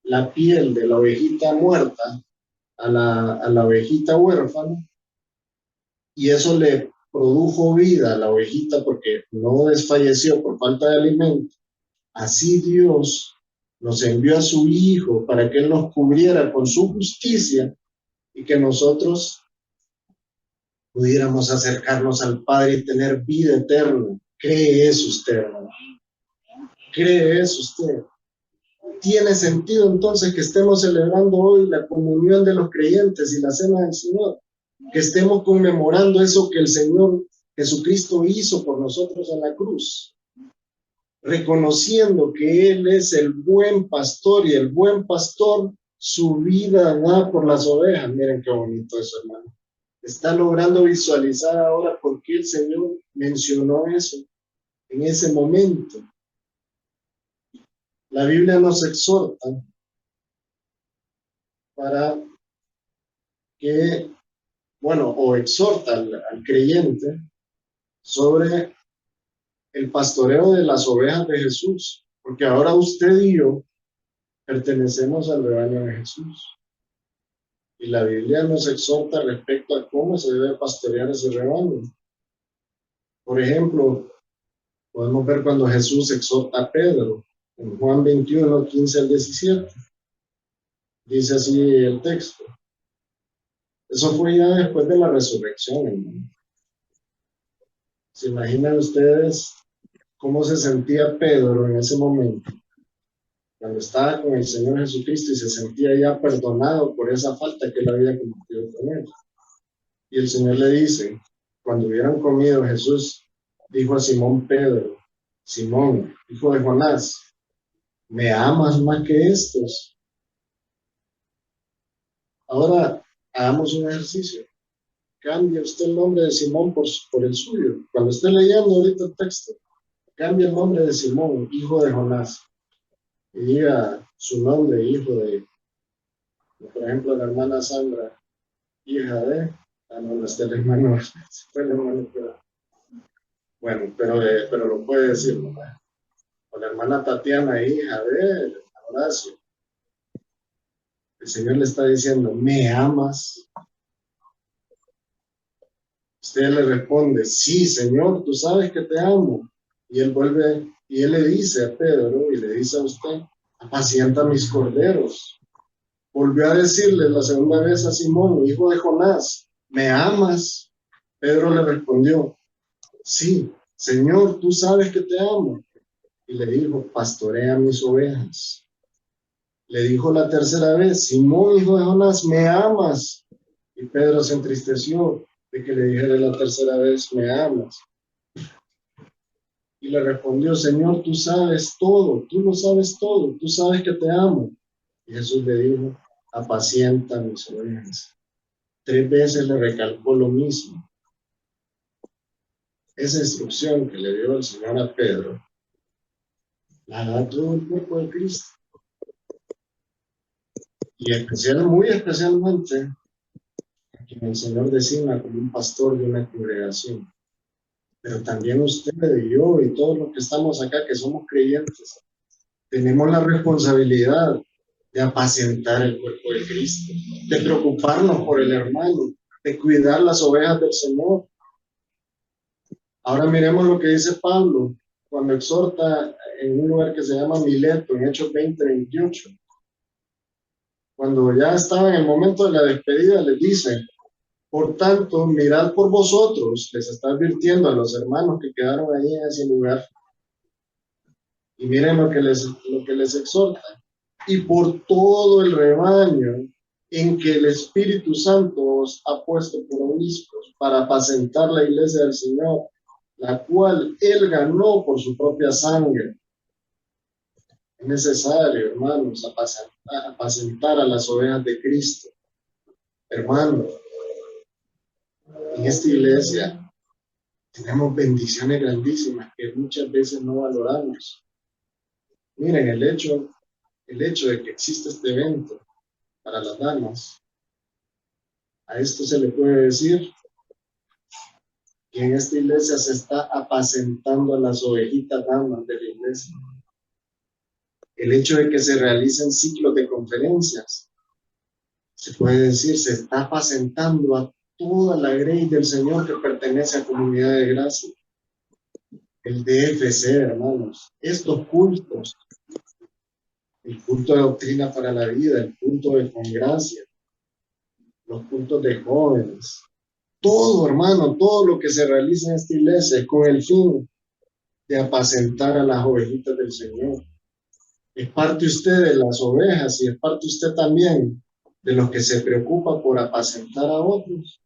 la piel de la ovejita muerta a la ovejita huérfana, y eso le produjo vida a la ovejita porque no desfalleció por falta de alimento. Así Dios nos envió a su Hijo para que Él nos cubriera con su justicia y que nosotros pudiéramos acercarnos al Padre y tener vida eterna. ¿Cree eso usted, hermano? ¿Cree eso usted? ¿Tiene sentido entonces que estemos celebrando hoy la comunión de los creyentes y la cena del Señor? Que estemos conmemorando eso que el Señor Jesucristo hizo por nosotros en la cruz, reconociendo que Él es el buen pastor y el buen pastor su vida da por las ovejas. Miren qué bonito eso, hermano. Está logrando visualizar ahora por qué el Señor mencionó eso en ese momento. La Biblia nos exhorta para que, bueno, o exhorta al creyente sobre el pastoreo de las ovejas de Jesús, porque ahora usted y yo pertenecemos al rebaño de Jesús. Y la Biblia nos exhorta respecto a cómo se debe pastorear ese rebaño. Por ejemplo, podemos ver cuando Jesús exhorta a Pedro, en Juan 21, 15 al 17. Dice así el texto. Eso fue ya después de la resurrección, hermano. ¿Se imaginan ustedes cómo se sentía Pedro en ese momento? Cuando estaba con el Señor Jesucristo y se sentía ya perdonado por esa falta que él había cometido con él. Y el Señor le dice, cuando hubieran comido, Jesús dijo a Simón Pedro, Simón, hijo de Jonás, ¿me amas más que estos? Ahora hagamos un ejercicio. Cambia usted el nombre de Simón por el suyo. Cuando esté leyendo ahorita el texto, cambia el nombre de Simón, hijo de Jonás, y diga su nombre, hijo de, por ejemplo, la hermana Sandra, hija de, no está el hermano, fue el hermano, bueno, pero lo puede decir, ¿no? O la hermana Tatiana, hija de Horacio. El Señor le está diciendo, ¿me amas? Usted le responde, sí, Señor, tú sabes que te amo. Y él vuelve, y él le dice a Pedro, y le dice a usted, apacienta mis corderos. Volvió a decirle la segunda vez a Simón, hijo de Jonás, ¿me amas? Pedro le respondió, sí, Señor, tú sabes que te amo. Y le dijo, pastorea mis ovejas. Le dijo la tercera vez, Simón, hijo de Jonás, ¿me amas? Y Pedro se entristeció de que le dijera la tercera vez, ¿me amas? Y le respondió, Señor, tú sabes todo, tú lo sabes todo, tú sabes que te amo. Y Jesús le dijo, apacienta mis ovejas. 3 veces le recalcó lo mismo. Esa instrucción que le dio el Señor a Pedro, la da todo el cuerpo de Cristo. Y muy especialmente, a quien el Señor designa como un pastor de una congregación. Pero también usted y yo y todos los que estamos acá, que somos creyentes, tenemos la responsabilidad de apacentar el cuerpo de Cristo, de preocuparnos por el hermano, de cuidar las ovejas del Señor. Ahora miremos lo que dice Pablo cuando exhorta en un lugar que se llama Mileto, en Hechos 20:28. Cuando ya estaba en el momento de la despedida, les dice, por tanto, mirad por vosotros, les está advirtiendo a los hermanos que quedaron ahí en ese lugar. Y miren lo que les exhorta. Y por todo el rebaño en que el Espíritu Santo os ha puesto por obispos para apacentar la iglesia del Señor, la cual Él ganó por su propia sangre. Es necesario, hermanos, apacentar a las ovejas de Cristo. Hermanos, en esta iglesia tenemos bendiciones grandísimas que muchas veces no valoramos. Miren, el hecho de que existe este evento para las damas, a esto se le puede decir que en esta iglesia se está apacentando a las ovejitas damas de la iglesia. El hecho de que se realicen ciclos de conferencias, se puede decir, se está apacentando a toda la grey del Señor que pertenece a Comunidad de Gracia. El DFC, hermanos, estos cultos, el culto de doctrina para la vida, el culto de congracia, los cultos de jóvenes, todo, hermano, todo lo que se realiza en esta iglesia es con el fin de apacentar a las ovejitas del Señor. Es parte usted de las ovejas y es parte usted también de los que se preocupa por apacentar a otros.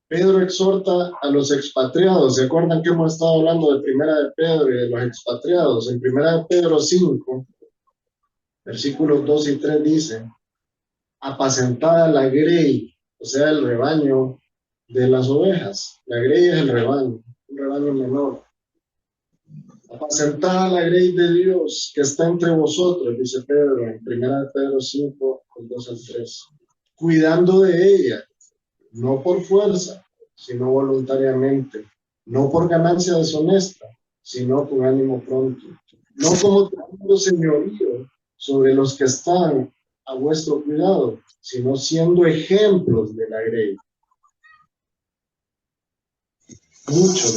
Pedro exhorta a los expatriados. ¿Se acuerdan que hemos estado hablando de Primera de Pedro y de los expatriados? En Primera de Pedro 5, versículos 2 y 3 dice: apacentada la grey, o sea, el rebaño de las ovejas. La grey es el rebaño, un rebaño menor. Apacentada la grey de Dios que está entre vosotros, dice Pedro en 1 Pedro 5, 2 al 3. Cuidando de ella, no por fuerza, sino voluntariamente, no por ganancia deshonesta, sino con ánimo pronto, no como teniendo señorío sobre los que están a vuestro cuidado, sino siendo ejemplos de la grey. Mucho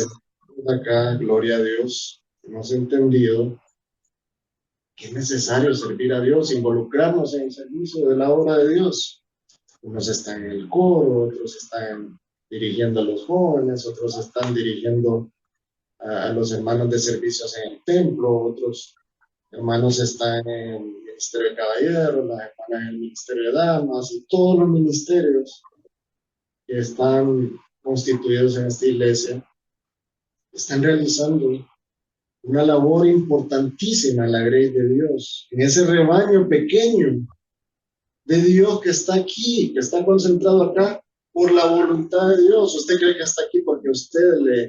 de acá, gloria a Dios, hemos entendido que es necesario servir a Dios, involucrarnos en el servicio de la obra de Dios. Unos están en el coro, otros están dirigiendo a los jóvenes, otros están dirigiendo a los hermanos de servicios en el templo, otros hermanos están en el ministerio de caballeros, las hermanas en el ministerio de damas y todos los ministerios que están constituidos en esta iglesia están realizando una labor importantísima en la grey de Dios, en ese rebaño pequeño de Dios que está aquí, que está concentrado acá por la voluntad de Dios. Usted cree que está aquí porque a usted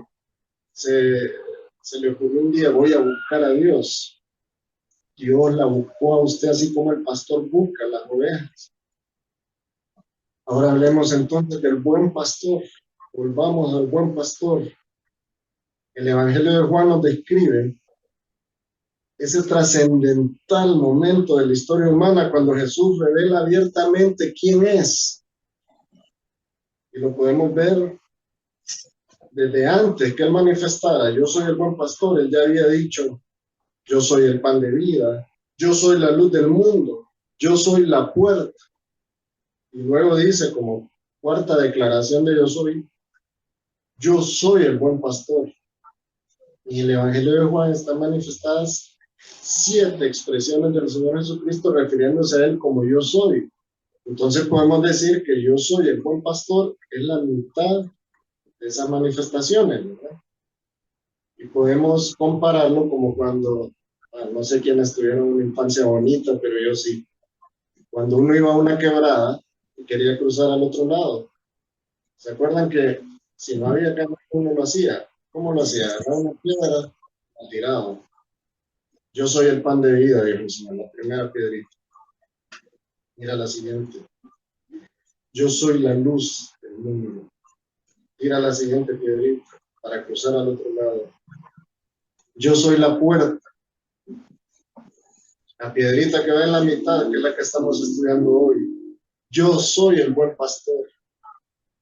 se le ocurrió un día: voy a buscar a Dios. Dios la buscó a usted así como el pastor busca las ovejas. Ahora hablemos entonces del buen pastor. Volvamos al buen pastor. El Evangelio de Juan nos describe ese trascendental momento de la historia humana cuando Jesús revela abiertamente quién es. Y lo podemos ver desde antes que él manifestara: yo soy el buen pastor. Él ya había dicho: yo soy el pan de vida, yo soy la luz del mundo, yo soy la puerta. Y luego dice, como cuarta declaración de yo soy el buen pastor. Y en el Evangelio de Juan están manifestadas 7 expresiones del Señor Jesucristo refiriéndose a él como yo soy. Entonces podemos decir que yo soy el buen pastor es la mitad de esas manifestaciones, ¿verdad? Y podemos compararlo como cuando, no sé quiénes tuvieron una infancia bonita, pero yo sí. Cuando uno iba a una quebrada y quería cruzar al otro lado, ¿se acuerdan que si no había camino uno lo hacía? ¿Cómo lo hacía? Agarraba una piedra, la tiraba. Yo soy el pan de vida, dijo el Señor, la primera piedrita. Mira la siguiente. Yo soy la luz del mundo. Tira la siguiente piedrita para cruzar al otro lado. Yo soy la puerta. La piedrita que va en la mitad, que es la que estamos estudiando hoy. Yo soy el buen pastor.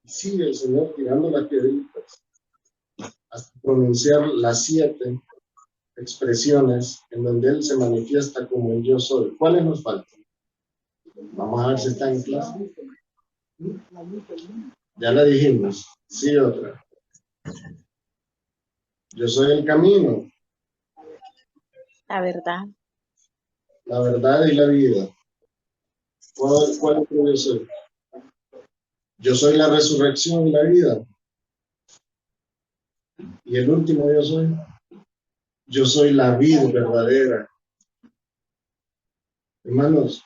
Y sigue el Señor tirando las piedritas hasta pronunciar las 7 expresiones en donde Él se manifiesta como el yo soy. ¿Cuáles nos faltan? Vamos a ver si está en clase. Ya la dijimos. Sí, otra. Yo soy el camino. La verdad. la verdad y la vida. ¿Cuál otro yo soy? Yo soy la resurrección y la vida. Y el último yo soy la vida verdadera. Hermanos,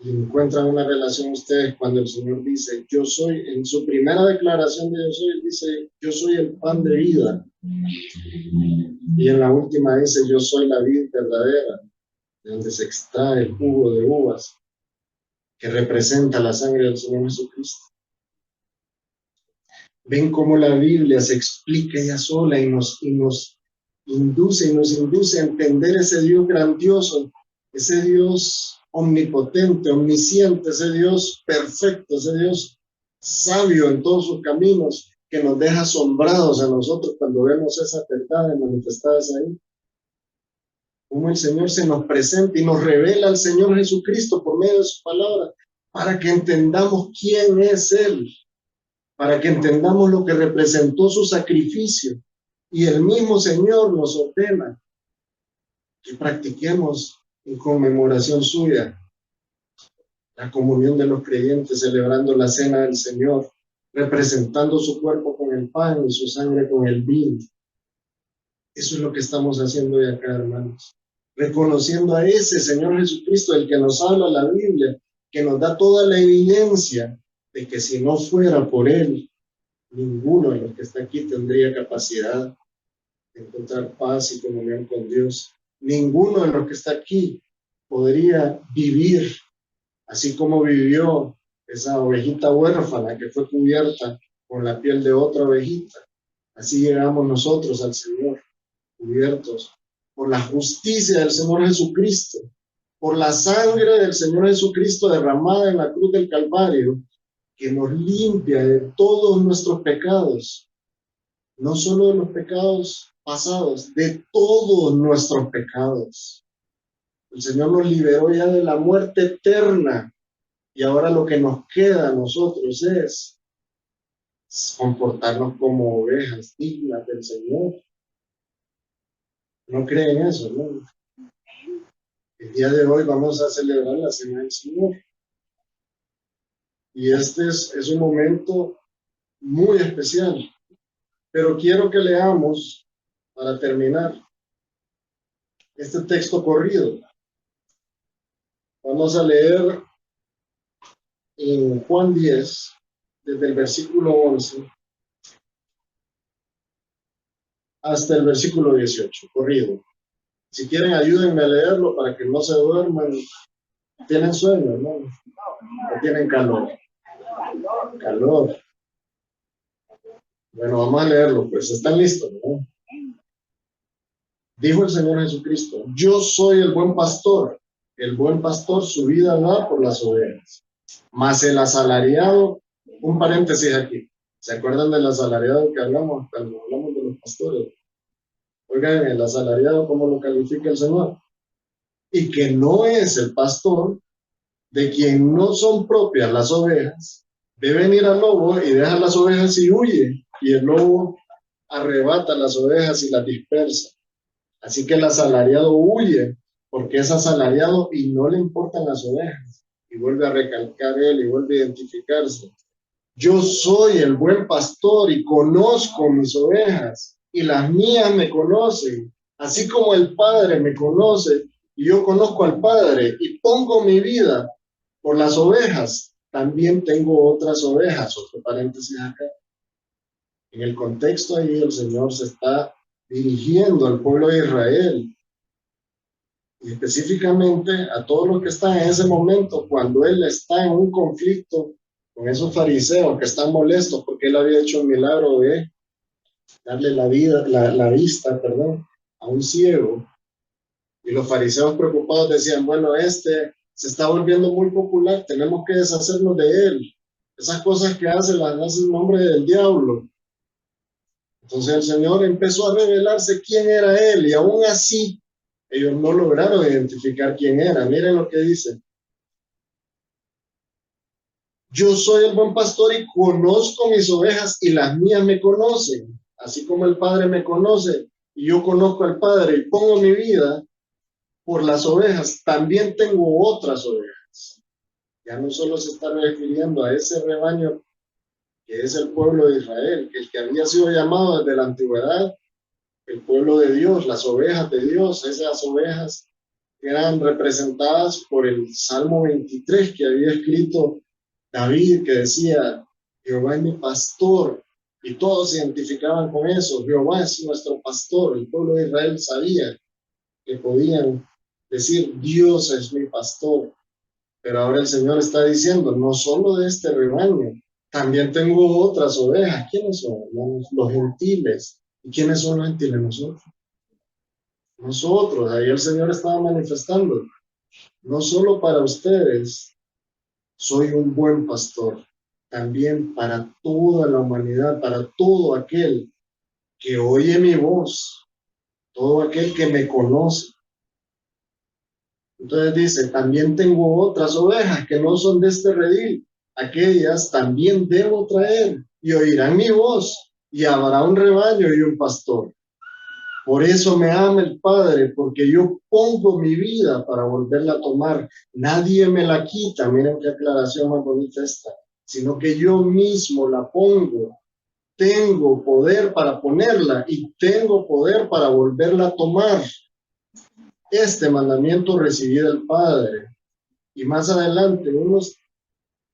encuentran una relación ustedes cuando el Señor dice, yo soy, en su primera declaración de yo soy, él dice, yo soy el pan de vida. Y en la última dice, yo soy la vida verdadera, de donde se extrae el jugo de uvas, que representa la sangre del Señor Jesucristo. Ven cómo la Biblia se explica ella sola y nos induce a entender ese Dios grandioso, ese Dios omnipotente, omnisciente, ese Dios perfecto, ese Dios sabio en todos sus caminos, que nos deja asombrados a nosotros cuando vemos esas verdades manifestadas ahí. Cómo el Señor se nos presenta y nos revela al Señor Jesucristo por medio de su palabra, para que entendamos quién es Él, para que entendamos lo que representó su sacrificio. Y el mismo Señor nos ordena que practiquemos en conmemoración suya la comunión de los creyentes, celebrando la cena del Señor, representando su cuerpo con el pan y su sangre con el vino. Eso es lo que estamos haciendo hoy acá, hermanos. Reconociendo a ese Señor Jesucristo, el que nos habla la Biblia, que nos da toda la evidencia de que si no fuera por Él, ninguno de los que está aquí tendría capacidad de encontrar paz y comunión con Dios. Ninguno de los que está aquí podría vivir así como vivió esa ovejita huérfana que fue cubierta con la piel de otra ovejita. Así llegamos nosotros al Señor, cubiertos por la justicia del Señor Jesucristo, por la sangre del Señor Jesucristo derramada en la cruz del Calvario, que nos limpia de todos nuestros pecados, no solo de los pecados pasados, de todos nuestros pecados. El Señor nos liberó ya de la muerte eterna y ahora lo que nos queda a nosotros es comportarnos como ovejas dignas del Señor. ¿No creen eso, no? El día de hoy vamos a celebrar la Cena del Señor. Y este es un momento muy especial. Pero quiero que leamos, para terminar, este texto corrido. Vamos a leer en Juan 10, desde el versículo 11 hasta el versículo 18, corrido. Si quieren, ayúdenme a leerlo para que no se duerman. ¿Tienen sueño, no? ¿O tienen calor? Calor. Bueno, vamos a leerlo, pues. ¿Están listos, no? Dijo el Señor Jesucristo, yo soy el buen pastor. El buen pastor su vida da por las ovejas. Mas el asalariado, un paréntesis aquí. ¿Se acuerdan del asalariado que hablamos cuando hablamos de los pastores? Oigan, el asalariado, ¿cómo lo califica el Señor? Y que no es el pastor, de quien no son propias las ovejas, ve venir al lobo y deja las ovejas y huye, y el lobo arrebata las ovejas y las dispersa. Así que el asalariado huye, porque es asalariado y no le importan las ovejas. Y vuelve a recalcar él y vuelve a identificarse. Yo soy el buen pastor y conozco mis ovejas, y las mías me conocen, así como el Padre me conoce, y yo conozco al Padre, y pongo mi vida por las ovejas. También tengo otras ovejas, otro paréntesis acá. En el contexto ahí el Señor se está dirigiendo al pueblo de Israel, y específicamente a todos los que están en ese momento, cuando Él está en un conflicto con esos fariseos que están molestos porque Él había hecho un milagro de darle la vista, a un ciego. Y los fariseos preocupados decían, bueno, este se está volviendo muy popular, tenemos que deshacernos de él. Esas cosas que hace las hace en nombre del diablo. Entonces el Señor empezó a revelarse quién era Él, y aún así ellos no lograron identificar quién era. Miren lo que dice. Yo soy el buen pastor y conozco mis ovejas y las mías me conocen, así como el Padre me conoce y yo conozco al Padre y pongo mi vida por las ovejas, también tengo otras ovejas. Ya no solo se está refiriendo a ese rebaño que es el pueblo de Israel, el que había sido llamado desde la antigüedad, el pueblo de Dios, las ovejas de Dios, esas ovejas que eran representadas por el Salmo 23 que había escrito David, que decía, Jehová es mi pastor, y todos se identificaban con eso, Jehová es nuestro pastor. El pueblo de Israel sabía que podían decir, Dios es mi pastor. Pero ahora el Señor está diciendo, no solo de este rebaño, también tengo otras ovejas. ¿Quiénes son, hermanos? Los gentiles. ¿Y quiénes son los gentiles? Nosotros. Nosotros, ahí el Señor estaba manifestando, no solo para ustedes, soy un buen pastor, también para toda la humanidad, para todo aquel que oye mi voz, todo aquel que me conoce. Entonces dice, también tengo otras ovejas que no son de este redil, aquellas también debo traer y oirán mi voz y habrá un rebaño y un pastor. Por eso me ama el Padre, porque yo pongo mi vida para volverla a tomar. Nadie me la quita, miren qué aclaración más bonita esta, sino que yo mismo la pongo. Tengo poder para ponerla y tengo poder para volverla a tomar. Este mandamiento recibí del Padre. Y más adelante, unos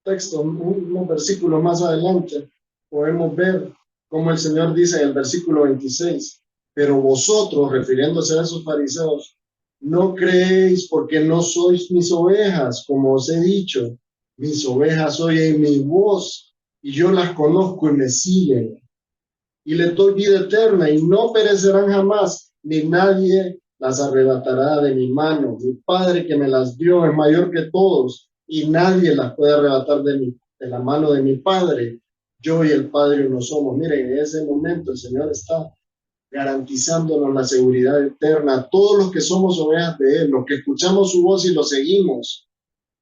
textos, unos versículos más adelante, podemos ver cómo el Señor dice en el versículo 26, pero vosotros, refiriéndose a esos fariseos, no creéis porque no sois mis ovejas, como os he dicho, mis ovejas oyen mi voz y yo las conozco y me siguen y les doy vida eterna y no perecerán jamás, ni nadie las arrebatará de mi mano. Mi Padre que me las dio es mayor que todos y nadie las puede arrebatar de la mano de mi Padre. Yo y el Padre uno somos. Miren, en ese momento el Señor está garantizándonos la seguridad eterna a todos los que somos ovejas de Él, los que escuchamos su voz y lo seguimos,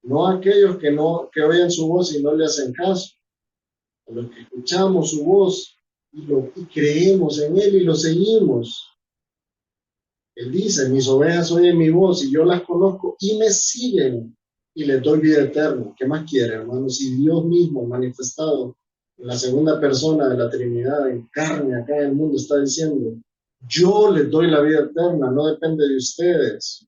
no a aquellos que oyen su voz y no le hacen caso, a los que escuchamos su voz y creemos en Él y lo seguimos. Él dice, mis ovejas oyen mi voz y yo las conozco y me siguen y les doy vida eterna. ¿Qué más quiere, hermano? Si Dios mismo manifestado en la segunda persona de la Trinidad, en carne acá en el mundo, está diciendo, yo les doy la vida eterna, no depende de ustedes.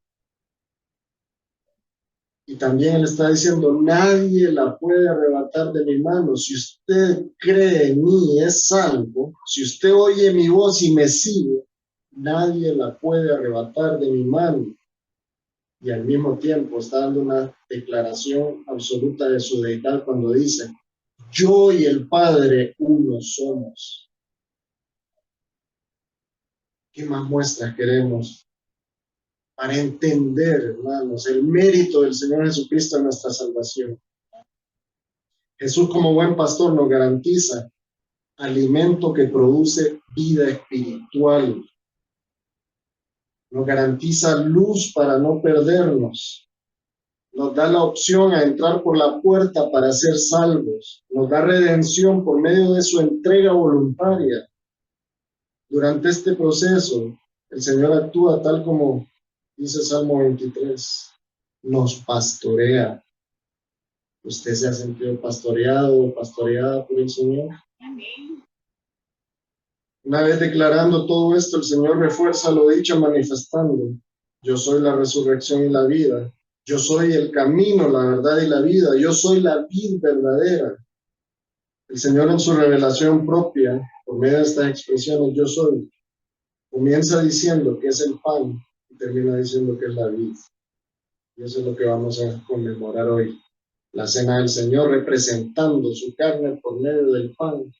Y también él está diciendo, nadie la puede arrebatar de mi mano. Si usted cree en mí y es salvo, si usted oye mi voz y me sigue, nadie la puede arrebatar de mi mano. Y al mismo tiempo está dando una declaración absoluta de su deidad cuando dice, yo y el Padre uno somos. ¿Qué más muestras queremos para entender, hermanos, el mérito del Señor Jesucristo en nuestra salvación? Jesús como buen pastor nos garantiza alimento que produce vida espiritual. Nos garantiza luz para no perdernos. Nos da la opción a entrar por la puerta para ser salvos. Nos da redención por medio de su entrega voluntaria. Durante este proceso, el Señor actúa tal como dice Salmo 23. Nos pastorea. ¿Usted se ha sentido pastoreado o pastoreada por el Señor? Una vez declarando todo esto, el Señor refuerza lo dicho manifestando, yo soy la resurrección y la vida, yo soy el camino, la verdad y la vida, yo soy la vid verdadera. El Señor en su revelación propia, por medio de estas expresiones, yo soy, comienza diciendo que es el pan y termina diciendo que es la vid. Y eso es lo que vamos a conmemorar hoy. La cena del Señor representando su carne por medio del pan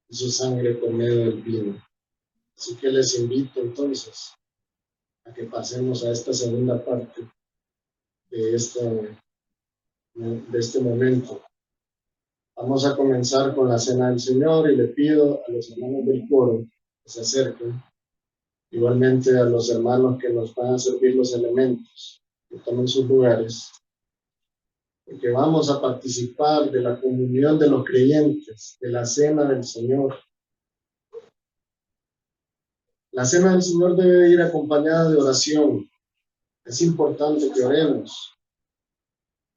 y su sangre por medio del vino. Así que les invito entonces a que pasemos a esta segunda parte de este momento. Vamos a comenzar con la cena del Señor y le pido a los hermanos del coro que se acerquen, igualmente a los hermanos que nos van a servir los elementos, que tomen sus lugares, porque vamos a participar de la comunión de los creyentes, de la cena del Señor. La cena del Señor debe ir acompañada de oración. Es importante que oremos.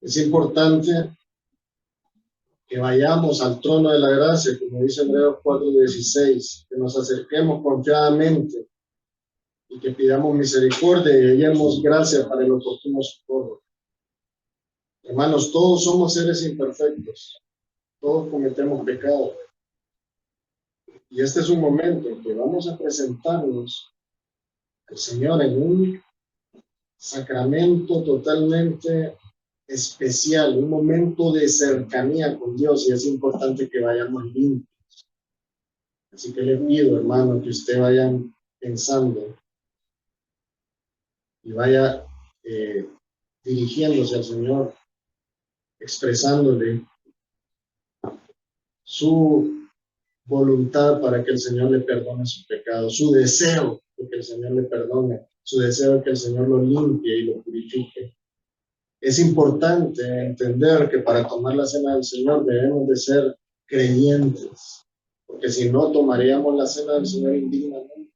Es importante que vayamos al trono de la gracia, como dice Hebreos 4:16, que nos acerquemos confiadamente y que pidamos misericordia y hallemos gracia para el oportuno socorro. Hermanos, todos somos seres imperfectos, todos cometemos pecado. Y este es un momento en que vamos a presentarnos al Señor en un sacramento totalmente especial, un momento de cercanía con Dios, y es importante que vayamos limpios. Así que le pido, hermano, que usted vaya pensando y vaya dirigiéndose al Señor, expresándole su voluntad para que el Señor le perdone sus pecados, su deseo de que el Señor le perdone, su deseo de que el Señor lo limpie y lo purifique. Es importante entender que para tomar la cena del Señor debemos de ser creyentes, porque si no tomaríamos la cena del Señor indignamente.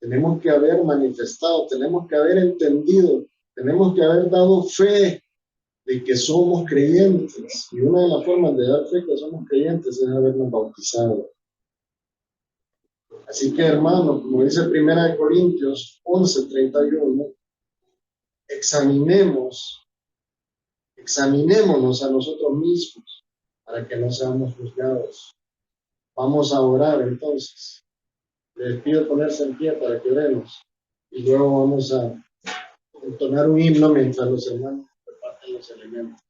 Tenemos que haber manifestado, tenemos que haber entendido, tenemos que haber dado fe de que somos creyentes. Y una de las formas de dar fe que somos creyentes es habernos bautizado. Así que, hermano, como dice 1 Corintios 11:31, examinémonos a nosotros mismos para que no seamos juzgados. Vamos a orar entonces. Les pido ponerse en pie para que oremos. Y luego vamos a entonar un himno mientras los hermanos reparten los elementos.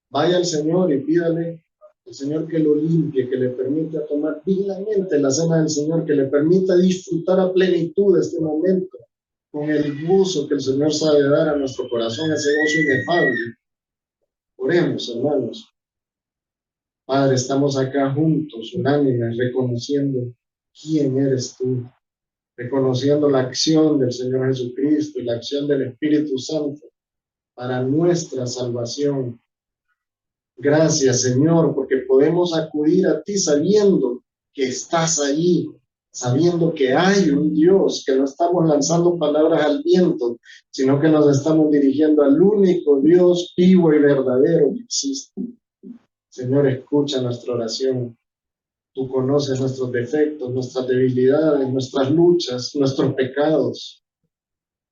Vaya al Señor y pídale al Señor que lo limpie, que le permita tomar dignamente la cena del Señor, que le permita disfrutar a plenitud de este momento, con el gozo que el Señor sabe dar a nuestro corazón, ese gozo inefable. Oremos, hermanos. Padre, estamos acá juntos, unánimes, reconociendo quién eres tú, reconociendo la acción del Señor Jesucristo y la acción del Espíritu Santo para nuestra salvación. Gracias, Señor, porque podemos acudir a ti sabiendo que estás allí, sabiendo que hay un Dios, que no estamos lanzando palabras al viento, sino que nos estamos dirigiendo al único Dios vivo y verdadero que existe. Señor, escucha nuestra oración. Tú conoces nuestros defectos, nuestras debilidades, nuestras luchas, nuestros pecados.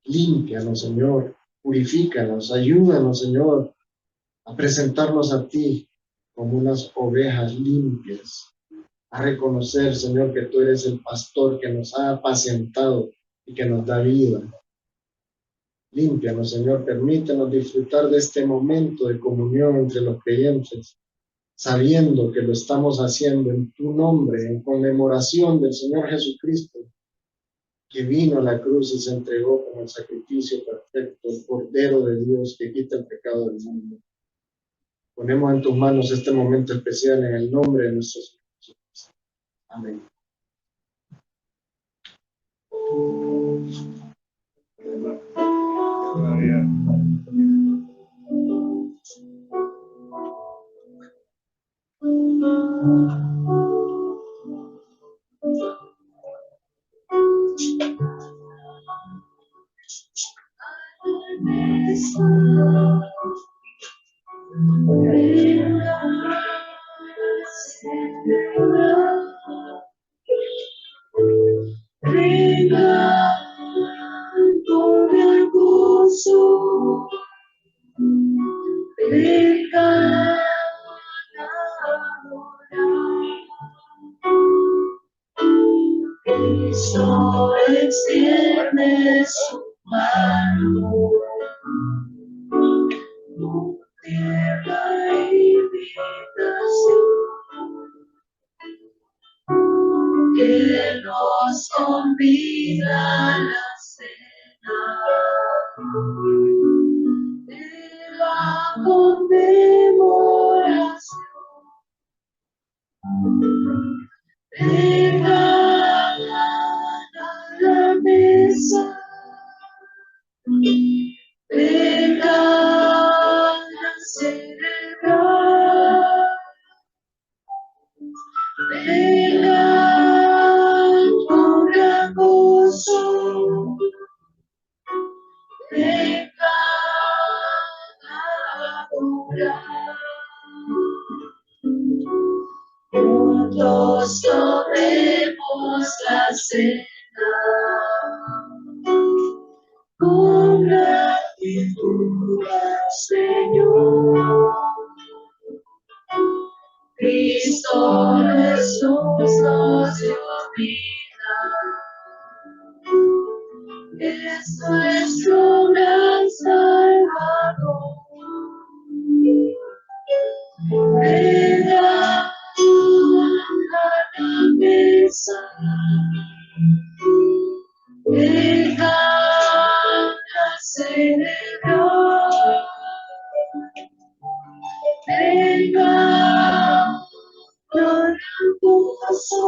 Límpianos, Señor. Purifícanos, ayúdanos, Señor, a presentarnos a ti como unas ovejas limpias, a reconocer, Señor, que tú eres el pastor que nos ha apacentado y que nos da vida. Límpianos, Señor, permítanos disfrutar de este momento de comunión entre los creyentes, sabiendo que lo estamos haciendo en tu nombre, en conmemoración del Señor Jesucristo, que vino a la cruz y se entregó como el sacrificio perfecto, el Cordero de Dios que quita el pecado del mundo. Ponemos en tus manos este momento especial en el nombre de nuestro Señor Jesucristo. Amén. Cristo extiende su mano, tierra invitación, que nos convida a la cena de la conmemoración. Vengan a la mesa, vengan a celebrar, vengan con gran gozo, venga a adorar. Juntos tomemos la cena con gratitud al Señor. Cristo Jesús nos dio vida, es nuestro gran Salvador. Venga a la mesa, venga a celebrar, venga con gozo,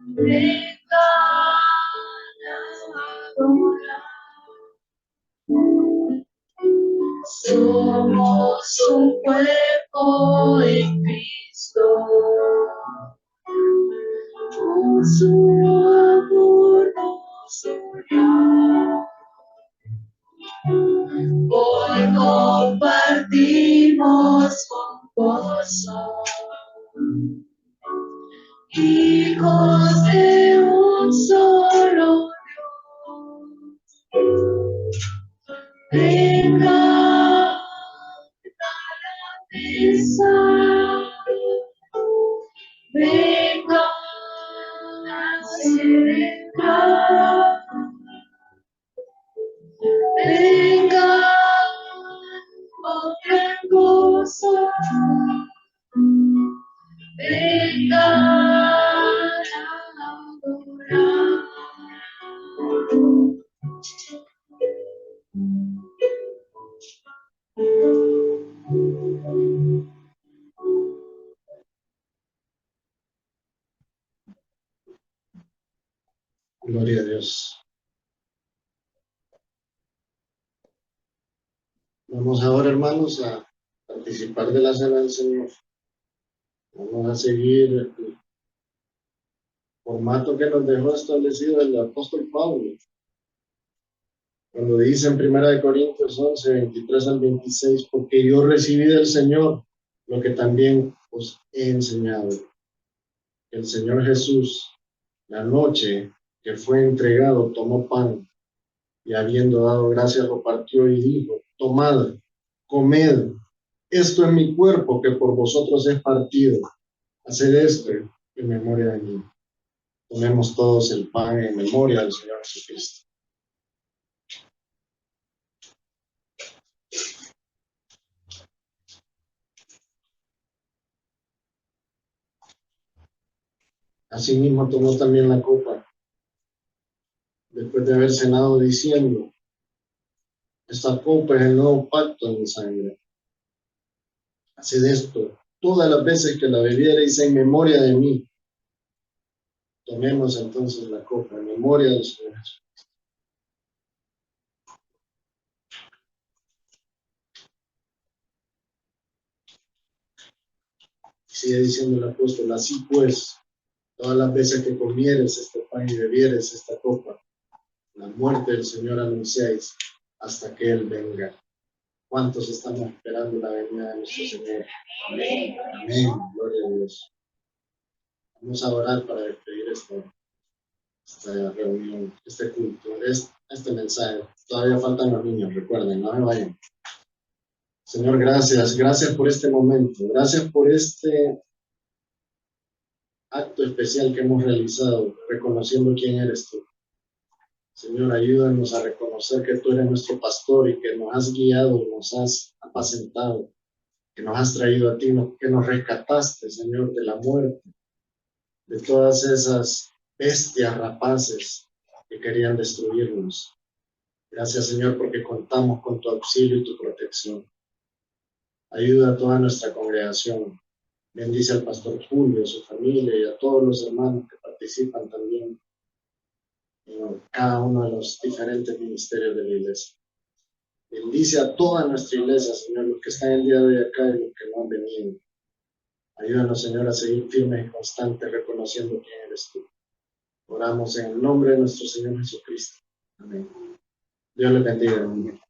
venga a adorar. Somos un cuerpo en Cristo, con su amor nos unió. Hoy compartimos con gozo, hijos de un solo Dios. Venga a la mesa, venga a celebrar, venga con gran gozo, venga a adorar. Gloria a Dios. Vamos ahora, hermanos, a participar de la cena del Señor. Vamos a seguir el formato que nos dejó establecido el apóstol Pablo. Cuando dice en 1 Corintios 11, 23 al 26, porque yo recibí del Señor lo que también os he enseñado. El Señor Jesús, la noche que fue entregado, tomó pan y habiendo dado gracias lo partió y dijo, tomad, comed, esto es mi cuerpo que por vosotros es partido. Haced esto en memoria de mí. Tomemos todos el pan en memoria del Señor Jesucristo. Asimismo tomó también la copa, después de haber cenado, diciendo, esta copa es el nuevo pacto en mi sangre. Haced esto todas las veces que la bebiereis en memoria de mí. Tomemos entonces la copa en memoria del Señor Jesús. Sigue diciendo el apóstol, así pues, todas las veces que comieres este pan y bebieres esta copa, la muerte del Señor anunciáis hasta que Él venga. ¿Cuántos estamos esperando la venida de nuestro Señor? Amén. Amén. Gloria a Dios. Vamos a orar para despedir esta reunión, este culto, este mensaje. Todavía faltan los niños, recuerden, no me vayan. Señor, gracias por este momento, gracias por este acto especial que hemos realizado, reconociendo quién eres tú. Señor, ayúdanos a reconocer que tú eres nuestro pastor y que nos has guiado, nos has apacentado, que nos has traído a ti, que nos rescataste, Señor, de la muerte, de todas esas bestias rapaces que querían destruirnos. Gracias, Señor, porque contamos con tu auxilio y tu protección. Ayuda a toda nuestra congregación. Bendice al pastor Julio, a su familia y a todos los hermanos que participan también en cada uno de los diferentes ministerios de la iglesia. Bendice a toda nuestra iglesia, Señor, los que están el día de hoy acá y los que no han venido. Ayúdanos, Señor, a seguir firmes y constantes reconociendo quién eres tú. Oramos en el nombre de nuestro Señor Jesucristo. Amén. Dios les bendiga, hermano.